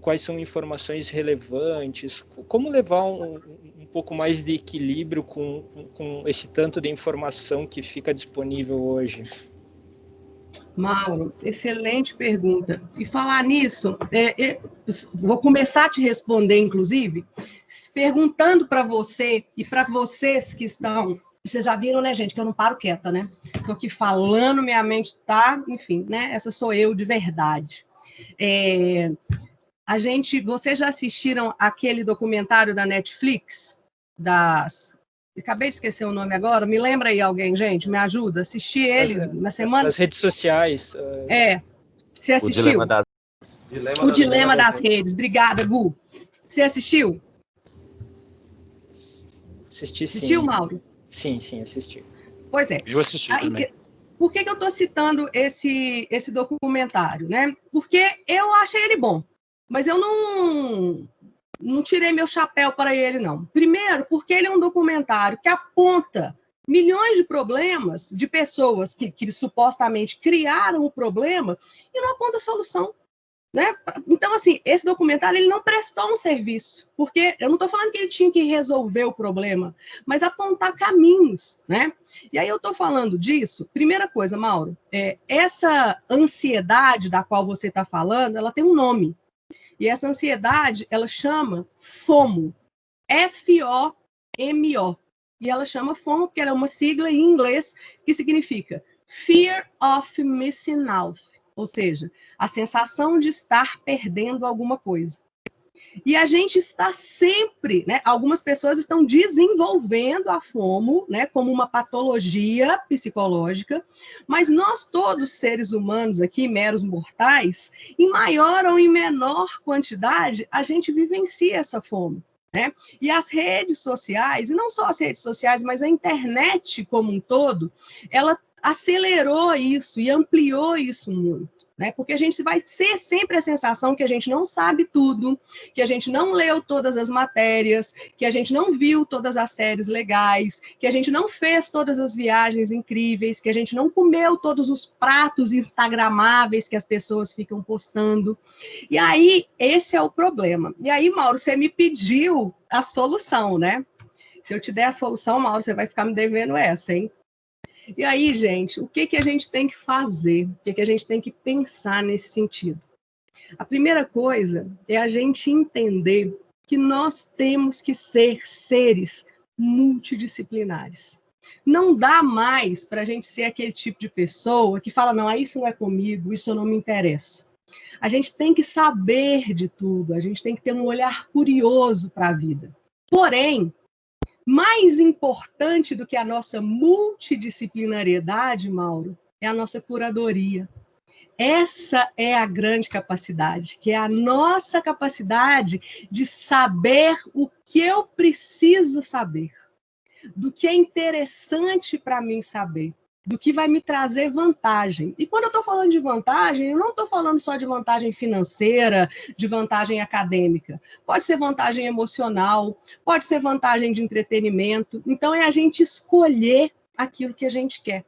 quais são informações relevantes, como levar um pouco mais de equilíbrio com esse tanto de informação que fica disponível hoje? Mauro, excelente pergunta. E falar nisso, vou começar a te responder, inclusive, perguntando para você e para vocês que estão Vocês já viram, né, gente, que eu não paro quieta, né? Estou aqui falando, minha mente tá, enfim, né? Essa sou eu de verdade. Vocês já assistiram aquele documentário da Netflix, acabei de esquecer o nome agora, me lembra aí alguém, gente, me ajuda, assisti ele na semana... Nas redes sociais. Você assistiu? O Dilema das Redes, obrigada, Gu. Você assistiu? Assisti, sim. Assistiu, Mauro? Sim, assisti. Pois é. Eu assisti também. Por que eu estou citando esse documentário, né? Porque eu achei ele bom, mas eu não tirei meu chapéu para ele, não. Primeiro, porque ele é um documentário que aponta milhões de problemas de pessoas que supostamente criaram o problema e não aponta solução. Né? Então, assim, esse documentário ele não prestou um serviço, porque eu não estou falando que ele tinha que resolver o problema, mas apontar caminhos, né? E aí eu estou falando disso. Primeira coisa, Mauro, essa ansiedade da qual você está falando, ela tem um nome. E essa ansiedade, ela chama FOMO, F-O-M-O. E ela chama FOMO porque ela é uma sigla em inglês que significa Fear of Missing Out. Ou seja, a sensação de estar perdendo alguma coisa. E a gente está sempre, né? Algumas pessoas estão desenvolvendo a FOMO, né, como uma patologia psicológica, mas nós todos, seres humanos aqui, meros mortais, em maior ou em menor quantidade, a gente vivencia essa FOMO. Né? E as redes sociais, e não só as redes sociais, mas a internet como um todo, ela acelerou isso e ampliou isso muito, né? Porque a gente vai ter sempre a sensação que a gente não sabe tudo, que a gente não leu todas as matérias, que a gente não viu todas as séries legais, que a gente não fez todas as viagens incríveis, que a gente não comeu todos os pratos instagramáveis que as pessoas ficam postando. E aí, esse é o problema. E aí, Mauro, você me pediu a solução, né? Se eu te der a solução, Mauro, você vai ficar me devendo essa, hein? E aí, gente, o que a gente tem que fazer? O que a gente tem que pensar nesse sentido? A primeira coisa é a gente entender que nós temos que ser seres multidisciplinares. Não dá mais para a gente ser aquele tipo de pessoa que fala, não, isso não é comigo, isso não me interessa. A gente tem que saber de tudo, a gente tem que ter um olhar curioso para a vida. Porém, mais importante do que a nossa multidisciplinariedade, Mauro, é a nossa curadoria. Essa é a grande capacidade, que é a nossa capacidade de saber o que eu preciso saber, do que é interessante para mim saber, do que vai me trazer vantagem. E quando eu estou falando de vantagem, eu não estou falando só de vantagem financeira, de vantagem acadêmica. Pode ser vantagem emocional, pode ser vantagem de entretenimento. Então, é a gente escolher aquilo que a gente quer.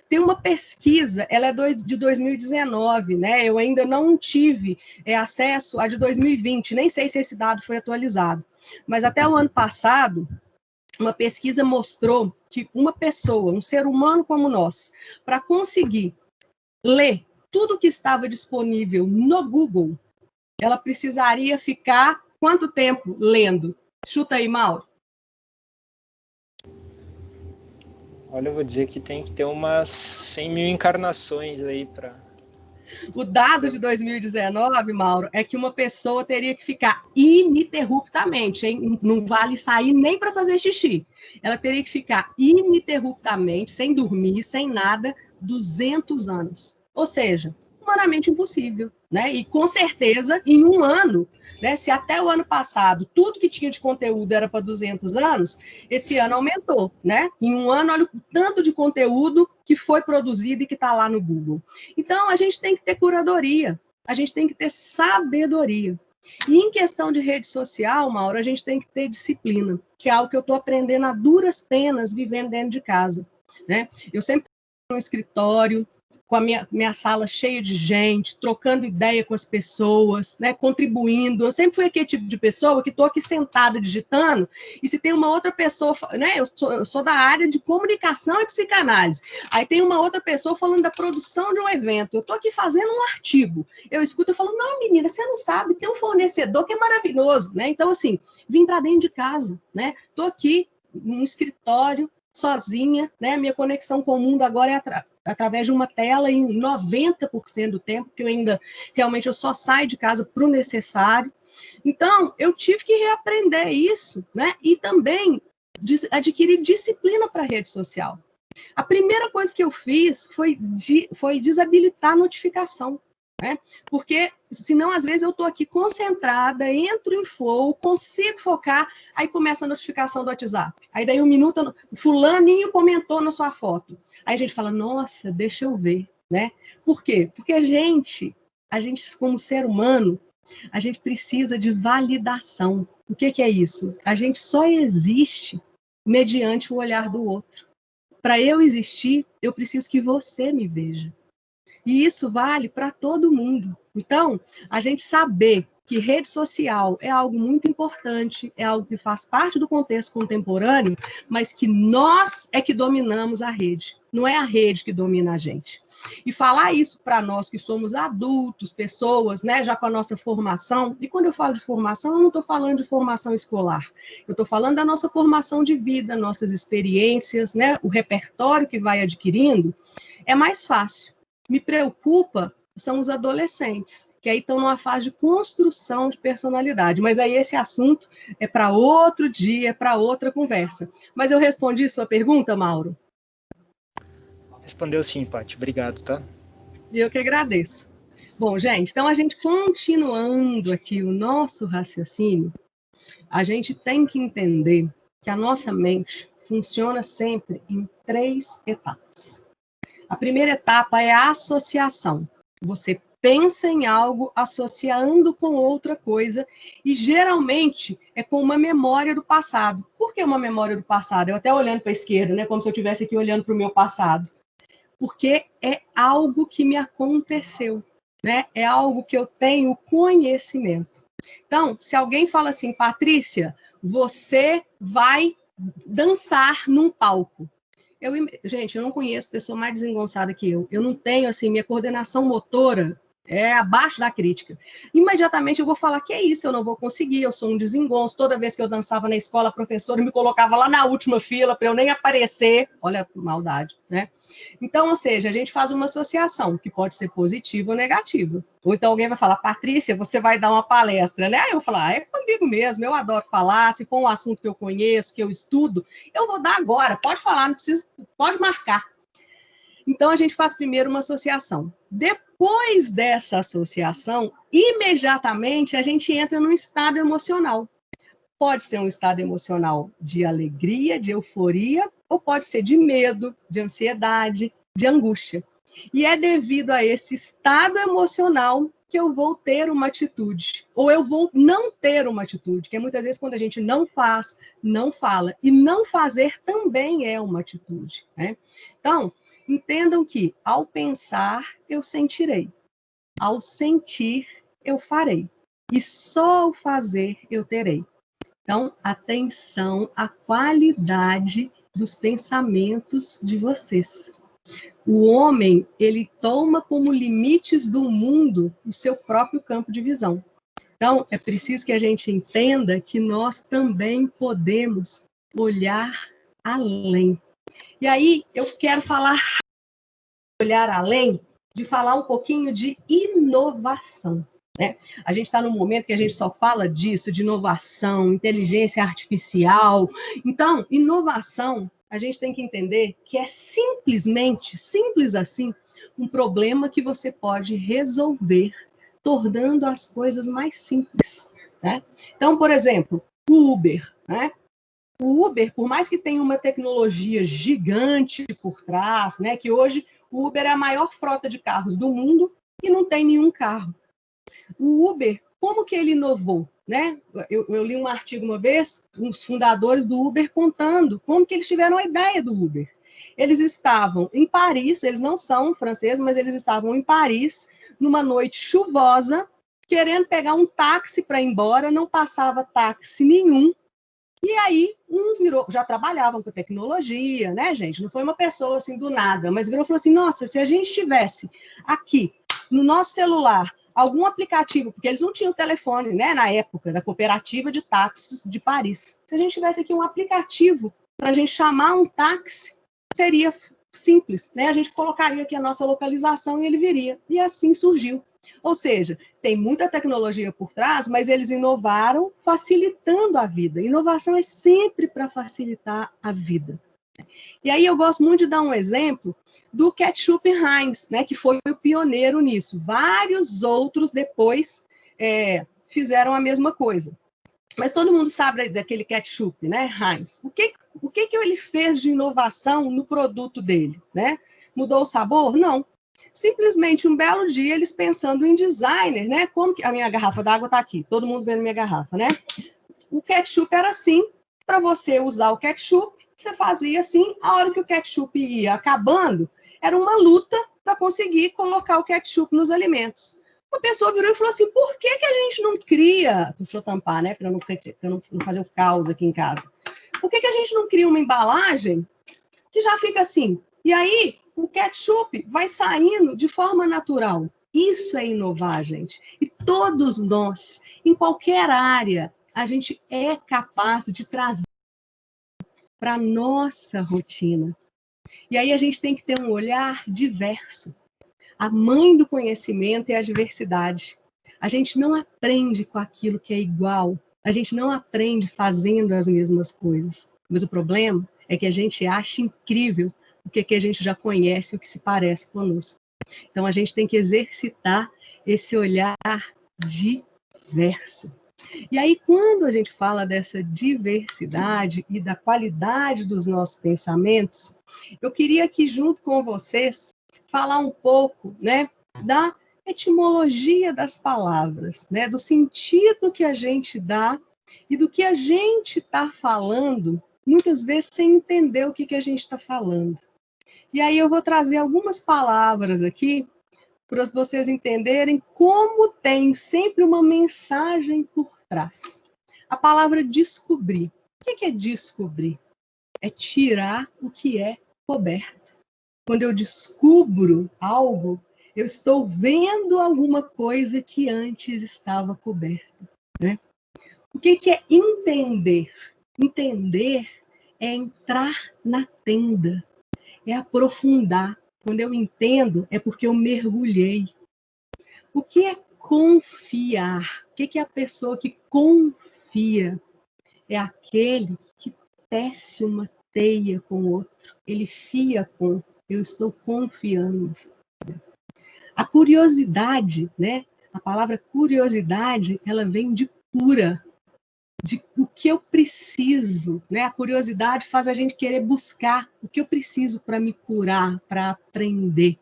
Tem uma pesquisa, ela é de 2019, né? Eu ainda não tive acesso à de 2020, nem sei se esse dado foi atualizado. Mas até o ano passado, uma pesquisa mostrou que uma pessoa, um ser humano como nós, para conseguir ler tudo que estava disponível no Google, ela precisaria ficar quanto tempo lendo? Chuta aí, Mauro. Olha, eu vou dizer que tem que ter umas 100 mil encarnações aí para... O dado de 2019, Mauro, é que uma pessoa teria que ficar ininterruptamente, hein? Não vale sair nem para fazer xixi. Ela teria que ficar ininterruptamente, sem dormir, sem nada, 200 anos. Ou seja, humanamente impossível, né? E com certeza, em um ano, né, se até o ano passado tudo que tinha de conteúdo era para 200 anos, esse ano aumentou, né? Em um ano, olha o tanto de conteúdo que foi produzido e que está lá no Google. Então, a gente tem que ter curadoria, a gente tem que ter sabedoria. E em questão de rede social, Mauro, a gente tem que ter disciplina, que é algo que eu estou aprendendo a duras penas vivendo dentro de casa, né? Eu sempre estou no escritório, com a minha sala cheia de gente, trocando ideia com as pessoas, né, contribuindo. Eu sempre fui aquele tipo de pessoa que estou aqui sentada digitando, e se tem uma outra pessoa, né, eu sou da área de comunicação e psicanálise, aí tem uma outra pessoa falando da produção de um evento, eu estou aqui fazendo um artigo, eu escuto e falo, não, menina, você não sabe, tem um fornecedor que é maravilhoso, né? Então, assim, vim para dentro de casa, né? Estou aqui no escritório, sozinha, né? Minha conexão com o mundo agora é através de uma tela em 90% do tempo, porque realmente eu só saio de casa para o necessário. Então, eu tive que reaprender isso, né? E também adquirir disciplina para a rede social. A primeira coisa que eu fiz foi desabilitar a notificação, né? Porque, senão, às vezes, eu estou aqui concentrada, entro em flow, consigo focar, aí começa a notificação do WhatsApp. Aí, daí, um minuto, fulaninho comentou na sua foto. Aí a gente fala, nossa, deixa eu ver, né? Por quê? Porque a gente, como ser humano, a gente precisa de validação. O que é isso? A gente só existe mediante o olhar do outro. Para eu existir, eu preciso que você me veja. E isso vale para todo mundo. Então, a gente saber que rede social é algo muito importante, é algo que faz parte do contexto contemporâneo, mas que nós é que dominamos a rede, não é a rede que domina a gente. E falar isso para nós que somos adultos, pessoas, né, já com a nossa formação, e quando eu falo de formação, eu não estou falando de formação escolar, eu estou falando da nossa formação de vida, nossas experiências, né, o repertório que vai adquirindo, é mais fácil. Me preocupa são os adolescentes, que aí estão numa fase de construção de personalidade. Mas aí esse assunto é para outro dia, é para outra conversa. Mas eu respondi sua pergunta, Mauro? Respondeu sim, Paty. Obrigado, tá? E eu que agradeço. Bom, gente, então a gente continuando aqui o nosso raciocínio, a gente tem que entender que a nossa mente funciona sempre em 3 etapas. A primeira etapa é a associação. Você pensa em algo associando com outra coisa e geralmente é com uma memória do passado. Por que uma memória do passado? Eu até olhando para a esquerda, né, como se eu estivesse aqui olhando para o meu passado. Porque é algo que me aconteceu, né? É algo que eu tenho conhecimento. Então, se alguém fala assim, Patrícia, você vai dançar num palco. Gente, eu não conheço pessoa mais desengonçada que eu. Eu não tenho, assim, minha coordenação motora é abaixo da crítica. Imediatamente eu vou falar que é isso, eu não vou conseguir, eu sou um desengonço. Toda vez que eu dançava na escola, a professora me colocava lá na última fila para eu nem aparecer. Olha a maldade, né? Então, ou seja, a gente faz uma associação, que pode ser positiva ou negativa. Ou então alguém vai falar, Patrícia, você vai dar uma palestra, né? Aí eu vou falar, é comigo mesmo, eu adoro falar, se for um assunto que eu conheço, que eu estudo, eu vou dar agora, pode falar, não precisa, pode marcar. Então, a gente faz primeiro uma associação. Depois dessa associação, imediatamente a gente entra num estado emocional. Pode ser um estado emocional de alegria, de euforia, ou pode ser de medo, de ansiedade, de angústia. E é devido a esse estado emocional que eu vou ter uma atitude, ou eu vou não ter uma atitude, que é muitas vezes quando a gente não faz, não fala, e não fazer também é uma atitude, né? Então, entendam que ao pensar, eu sentirei, ao sentir, eu farei, e só ao fazer, eu terei. Então, atenção à qualidade dos pensamentos de vocês. O homem, ele toma como limites do mundo o seu próprio campo de visão. Então, é preciso que a gente entenda que nós também podemos olhar além. E aí, eu quero falar, olhar além, de falar um pouquinho de inovação. Né? A gente está num momento que a gente só fala disso, de inovação, inteligência artificial. Então, inovação, a gente tem que entender que é simplesmente, simples assim, um problema que você pode resolver, tornando as coisas mais simples. Né? Então, por exemplo, o Uber. Né? O Uber, por mais que tenha uma tecnologia gigante por trás, né, que hoje o Uber é a maior frota de carros do mundo e não tem nenhum carro. O Uber, como que ele inovou? Né? Eu li um artigo uma vez, os fundadores do Uber contando como que eles tiveram a ideia do Uber. Eles estavam em Paris, eles não são franceses, mas eles estavam em Paris, numa noite chuvosa, querendo pegar um táxi para ir embora, não passava táxi nenhum. E aí, já trabalhavam com tecnologia, né, gente? Não foi uma pessoa assim do nada, mas virou e falou assim, nossa, se a gente tivesse aqui, no nosso celular, algum aplicativo, porque eles não tinham telefone, né, na época da cooperativa de táxis de Paris. Se a gente tivesse aqui um aplicativo para a gente chamar um táxi, seria simples, né? A gente colocaria aqui a nossa localização e ele viria. E assim surgiu. Ou seja, tem muita tecnologia por trás, mas eles inovaram facilitando a vida. Inovação é sempre para facilitar a vida. E aí eu gosto muito de dar um exemplo do ketchup Heinz, né, que foi o pioneiro nisso. Vários outros depois fizeram a mesma coisa. Mas todo mundo sabe daquele ketchup, né, Heinz. O que ele fez de inovação no produto dele, né? Mudou o sabor? Não. Simplesmente um belo dia eles pensando em designer, né? Como que a minha garrafa d'água está aqui, todo mundo vendo minha garrafa, né? O ketchup era assim, para você usar o ketchup, você fazia assim, a hora que o ketchup ia acabando, era uma luta para conseguir colocar o ketchup nos alimentos. Uma pessoa virou e falou assim, por que a gente não cria, deixa eu tampar, né, para não fazer o caos aqui em casa, por que a gente não cria uma embalagem que já fica assim? E aí, o ketchup vai saindo de forma natural. Isso é inovar, gente. E todos nós, em qualquer área, a gente é capaz de trazer para a nossa rotina. E aí a gente tem que ter um olhar diverso. A mãe do conhecimento é a diversidade. A gente não aprende com aquilo que é igual. A gente não aprende fazendo as mesmas coisas. Mas o problema é que a gente acha incrível o que a gente já conhece, o que se parece conosco. Então, a gente tem que exercitar esse olhar diverso. E aí, quando a gente fala dessa diversidade e da qualidade dos nossos pensamentos, eu queria aqui, junto com vocês, falar um pouco, né, da etimologia das palavras, né, do sentido que a gente dá e do que a gente está falando, muitas vezes sem entender o que a gente está falando. E aí eu vou trazer algumas palavras aqui para vocês entenderem como tem sempre uma mensagem por trás. A palavra descobrir. O que é descobrir? É tirar o que é coberto. Quando eu descubro algo, eu estou vendo alguma coisa que antes estava coberta, né? O que é entender? Entender é entrar na tenda, é aprofundar. Quando eu entendo, é porque eu mergulhei. O que é confiar? O que é a pessoa que confia? É aquele que tece uma teia com o outro. Ele fia com, eu estou confiando. A curiosidade, né? A palavra curiosidade, ela vem de cura, de o que eu preciso, né? A curiosidade faz a gente querer buscar o que eu preciso para me curar, para aprender.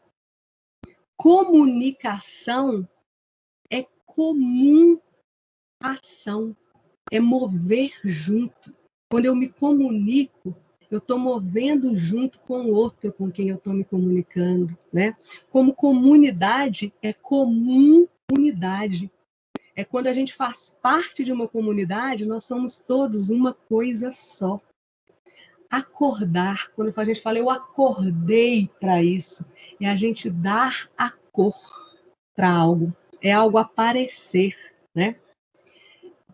Comunicação é comum ação, é mover junto. Quando eu me comunico, eu estou movendo junto com o outro com quem eu estou me comunicando, né? Como comunidade, é comum unidade. É quando a gente faz parte de uma comunidade, nós somos todos uma coisa só. Acordar, quando a gente fala, eu acordei para isso, é a gente dar a cor para algo, é algo aparecer, né?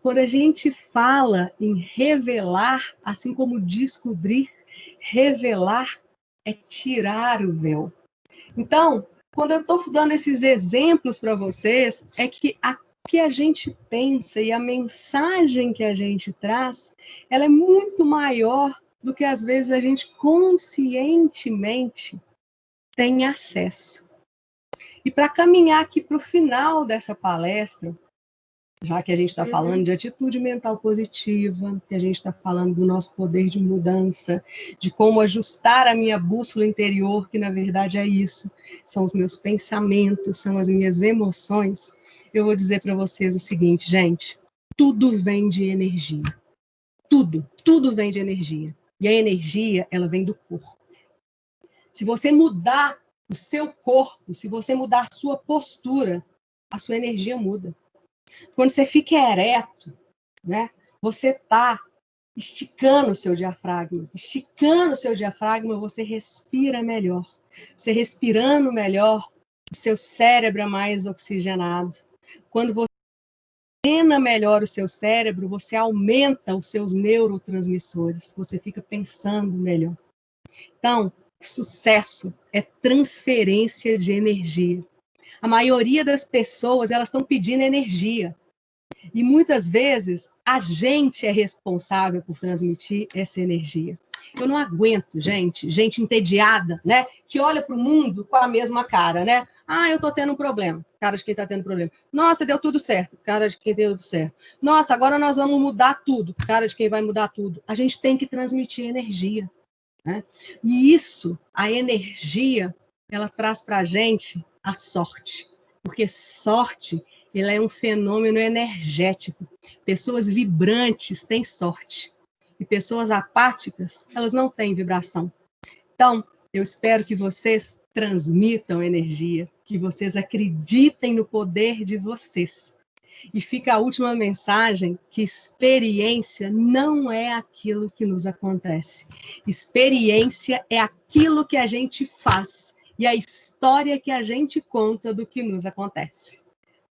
Quando a gente fala em revelar, assim como descobrir, revelar é tirar o véu. Então, quando eu estou dando esses exemplos para vocês, é que o que a gente pensa e a mensagem que a gente traz, ela é muito maior do que às vezes a gente conscientemente tem acesso. E para caminhar aqui para o final dessa palestra, já que a gente está falando de atitude mental positiva, que a gente está falando do nosso poder de mudança, de como ajustar a minha bússola interior, que na verdade é isso, são os meus pensamentos, são as minhas emoções, eu vou dizer para vocês o seguinte, gente, tudo vem de energia. Tudo vem de energia. E a energia, ela vem do corpo. Se você mudar o seu corpo, se você mudar a sua postura, a sua energia muda. Quando você fica ereto, né, você está esticando o seu diafragma. Esticando o seu diafragma, você respira melhor. Você respirando melhor, o seu cérebro é mais oxigenado. Quando você treina melhor o seu cérebro, você aumenta os seus neurotransmissores, você fica pensando melhor. Então, sucesso é transferência de energia. A maioria das pessoas, elas estão pedindo energia. E muitas vezes a gente é responsável por transmitir essa energia. Eu não aguento, gente entediada, né? Que olha para o mundo com a mesma cara, né? Ah, eu tô tendo um problema. Cara de quem tá tendo problema. Nossa, deu tudo certo. Cara de quem deu tudo certo. Nossa, agora nós vamos mudar tudo. Cara de quem vai mudar tudo. A gente tem que transmitir energia, né? E isso, a energia, ela traz para a gente a sorte. Porque sorte, ela é um fenômeno energético. Pessoas vibrantes têm sorte. E pessoas apáticas, elas não têm vibração. Então, eu espero que vocês transmitam energia, que vocês acreditem no poder de vocês. E fica a última mensagem, que experiência não é aquilo que nos acontece. Experiência é aquilo que a gente faz e a história que a gente conta do que nos acontece.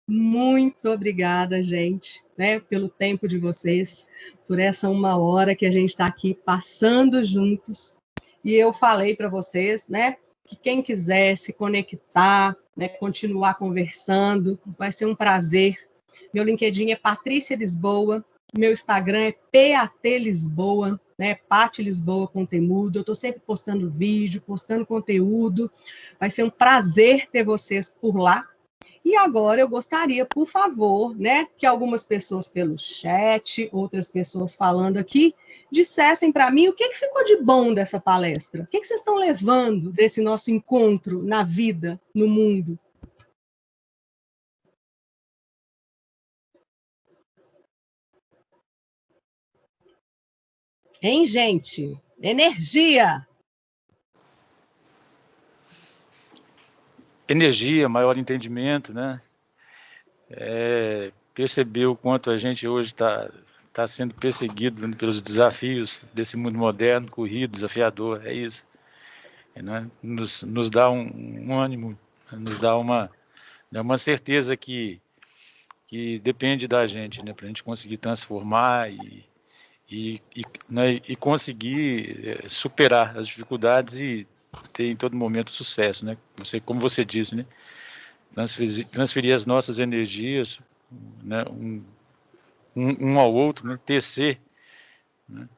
Muito obrigada, gente, né, pelo tempo de vocês, por essa 1 hora que a gente está aqui passando juntos. E eu falei para vocês, né, que quem quiser se conectar, né, continuar conversando, vai ser um prazer. Meu LinkedIn é Patrícia Lisboa, meu Instagram é PAT Lisboa, né, Pat Lisboa com Temudo. Eu estou sempre postando vídeo, postando conteúdo. Vai ser um prazer ter vocês por lá. E agora eu gostaria, por favor, né, que algumas pessoas pelo chat, outras pessoas falando aqui, dissessem para mim o que ficou de bom dessa palestra. O que vocês estão levando desse nosso encontro na vida, no mundo? Hein, gente? Energia! Energia, maior entendimento, né? Perceber o quanto a gente hoje está sendo perseguido, né, pelos desafios desse mundo moderno, corrido, desafiador, é isso. Né? Nos dá um ânimo, nos dá uma certeza que depende da gente, né, para a gente conseguir transformar né, e conseguir superar as dificuldades e ter em todo momento sucesso, né? Como você disse, né? Transferir as nossas energias, né, um ao outro, né, tecer, né,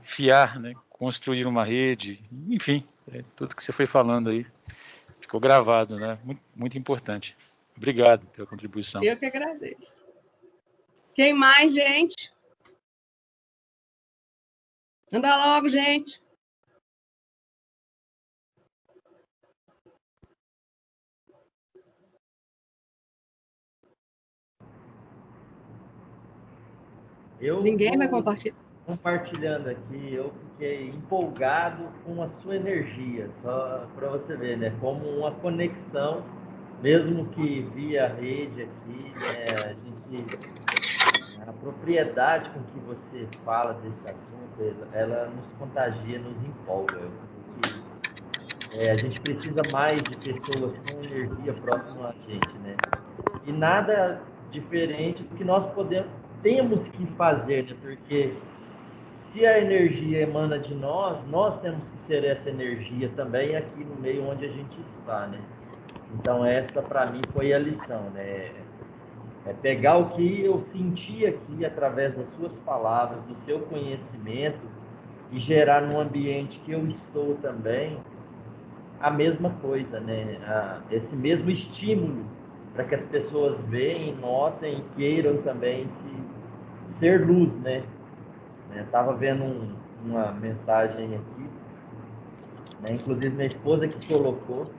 fiar, né, construir uma rede, enfim, tudo que você foi falando aí ficou gravado, né? Muito, muito importante. Obrigado pela contribuição. Eu que agradeço. Quem mais, gente? Anda logo, gente. Ninguém vai compartilhar. Compartilhando aqui, eu fiquei empolgado com a sua energia, só para você ver, né? Como uma conexão, mesmo que via rede aqui, né? A propriedade com que você fala desse assunto, ela nos contagia, nos empolga. A gente precisa mais de pessoas com energia próxima a gente, né? E nada diferente do que nós temos que fazer, né? Porque se a energia emana de nós temos que ser essa energia também aqui no meio onde a gente está, né? Então essa para mim foi a lição, né? Pegar o que eu senti aqui através das suas palavras, do seu conhecimento e gerar num ambiente que eu estou também a mesma coisa, né? Esse mesmo estímulo para que as pessoas vejam, notem e queiram também ser luz, né? Estava vendo uma mensagem aqui, né? Inclusive minha esposa que colocou,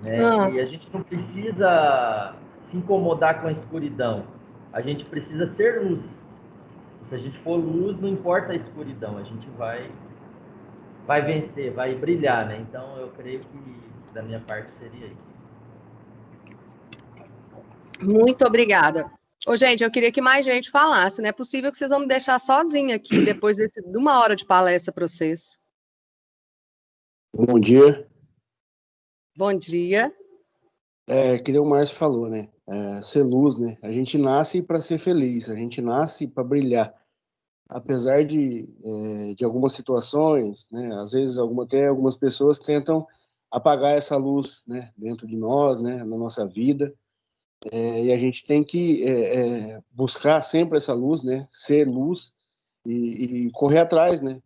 né? Que a gente não precisa se incomodar com a escuridão, a gente precisa ser luz. Se a gente for luz, não importa a escuridão, a gente vai vencer, vai brilhar, né? Então eu creio que da minha parte seria isso. Muito obrigada. Ô, gente, eu queria que mais gente falasse. Não é possível que vocês vão me deixar sozinha aqui depois de 1 hora de palestra para vocês. Bom dia. Bom dia. Que nem o Márcio falou, né? Ser luz, né? A gente nasce para ser feliz, a gente nasce para brilhar. Apesar de algumas situações, né? Às vezes até algumas pessoas tentam apagar essa luz, né? Dentro de nós, né? Na nossa vida. E a gente tem que buscar sempre essa luz, né? Ser luz e correr atrás, né?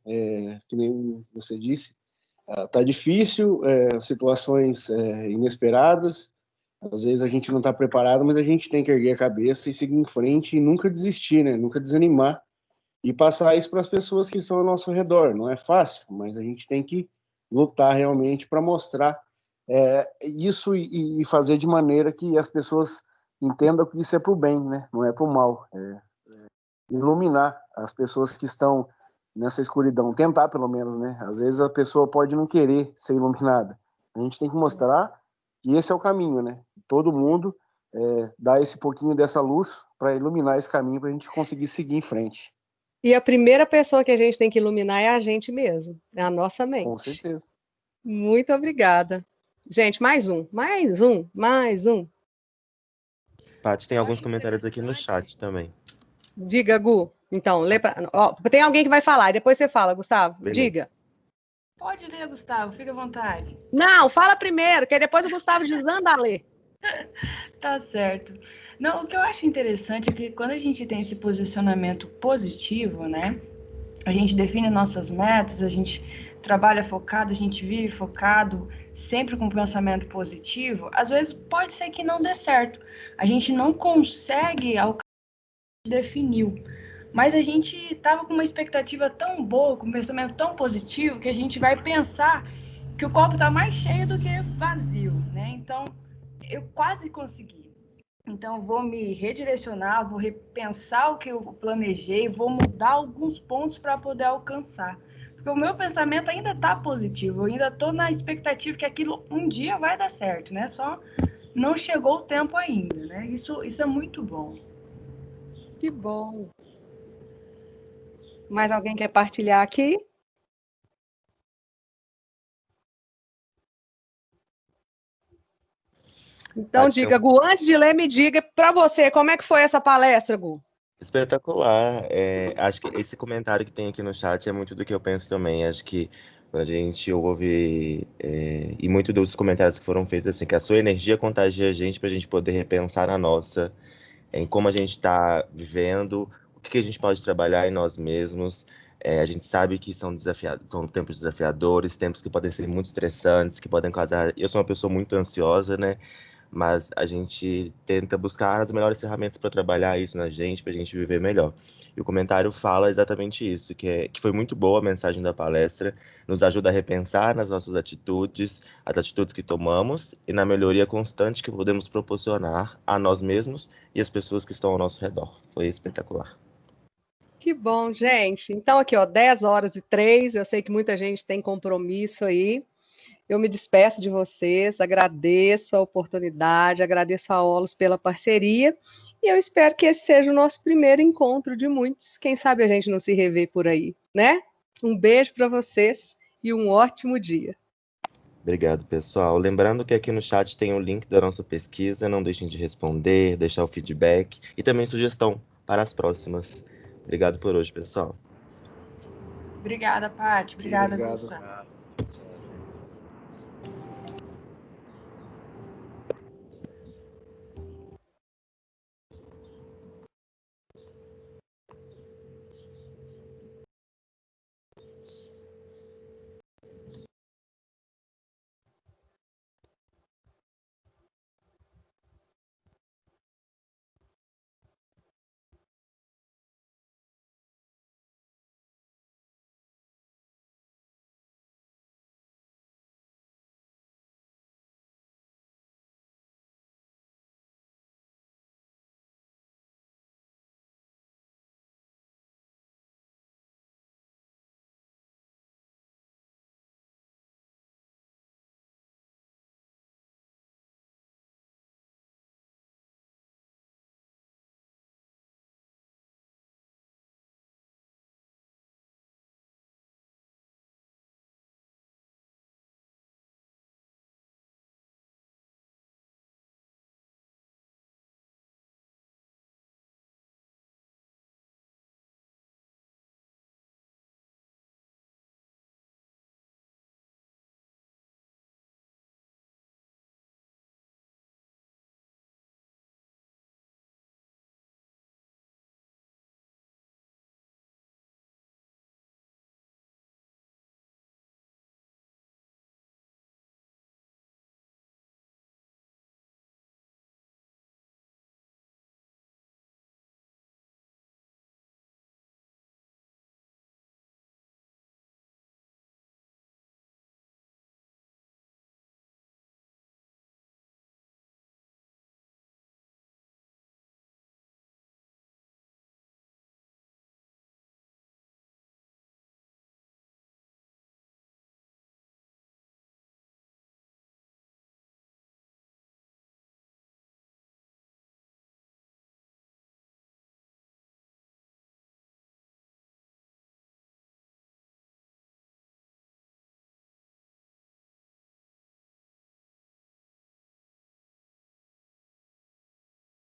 Que nem você disse, tá difícil, situações inesperadas. Às vezes a gente não está preparado, mas a gente tem que erguer a cabeça e seguir em frente e nunca desistir, né? Nunca desanimar e passar isso para as pessoas que estão ao nosso redor. Não é fácil, mas a gente tem que lutar realmente para mostrar isso e fazer de maneira que as pessoas entendam que isso é para o bem, né? Não é para o mal. Iluminar as pessoas que estão nessa escuridão, tentar pelo menos, né? Às vezes a pessoa pode não querer ser iluminada. A gente tem que mostrar que esse é o caminho, né? Todo mundo dá esse pouquinho dessa luz para iluminar esse caminho para a gente conseguir seguir em frente. E a primeira pessoa que a gente tem que iluminar é a gente mesmo, é a nossa mente. Com certeza. Muito obrigada. Gente, mais um. Paty, tem alguns comentários aqui no chat também. Diga, Gu. Então, tem alguém que vai falar, depois você fala, Gustavo. Beleza. Diga. Pode ler, Gustavo, fica à vontade. Não, fala primeiro, que aí depois o Gustavo desanda a ler. Tá certo. Não, o que eu acho interessante é que quando a gente tem esse posicionamento positivo, né? A gente define nossas metas, a gente trabalha focado, a gente vive focado, sempre com pensamento positivo. Às vezes pode ser que não dê certo. A gente não consegue alcançar o que a gente definiu. Mas a gente estava com uma expectativa tão boa, com um pensamento tão positivo, que a gente vai pensar que o copo está mais cheio do que vazio, né? Então, eu quase consegui. Então, vou me redirecionar, vou repensar o que eu planejei, vou mudar alguns pontos para poder alcançar. Porque o meu pensamento ainda está positivo, eu ainda estou na expectativa que aquilo um dia vai dar certo, né? Só não chegou o tempo ainda, né? Isso é muito bom. Que bom. Mais alguém quer partilhar aqui? Então, diga, Gu, antes de ler, me diga para você, como é que foi essa palestra, Gu? Espetacular. Acho que esse comentário que tem aqui no chat é muito do que eu penso também. Acho que a gente ouve, e muito dos comentários que foram feitos, assim, que a sua energia contagia a gente para a gente poder repensar na nossa, em como a gente está vivendo, o que a gente pode trabalhar em nós mesmos. A gente sabe que são tempos desafiadores, tempos que podem ser muito estressantes, que podem causar... Eu sou uma pessoa muito ansiosa, né? Mas a gente tenta buscar as melhores ferramentas para trabalhar isso na gente, para a gente viver melhor. E o comentário fala exatamente isso, que foi muito boa a mensagem da palestra, nos ajuda a repensar nas nossas atitudes, as atitudes que tomamos e na melhoria constante que podemos proporcionar a nós mesmos e as pessoas que estão ao nosso redor. Foi espetacular. Que bom, gente. Então, aqui, ó, 10h03, eu sei que muita gente tem compromisso aí. Eu me despeço de vocês, agradeço a oportunidade, agradeço a Olos pela parceria e eu espero que esse seja o nosso primeiro encontro de muitos. Quem sabe a gente não se rever por aí, né? Um beijo para vocês e um ótimo dia. Obrigado, pessoal. Lembrando que aqui no chat tem o link da nossa pesquisa, não deixem de responder, deixar o feedback e também sugestão para as próximas. Obrigado por hoje, pessoal. Obrigada, Paty. Obrigada, Obrigado. Gustavo.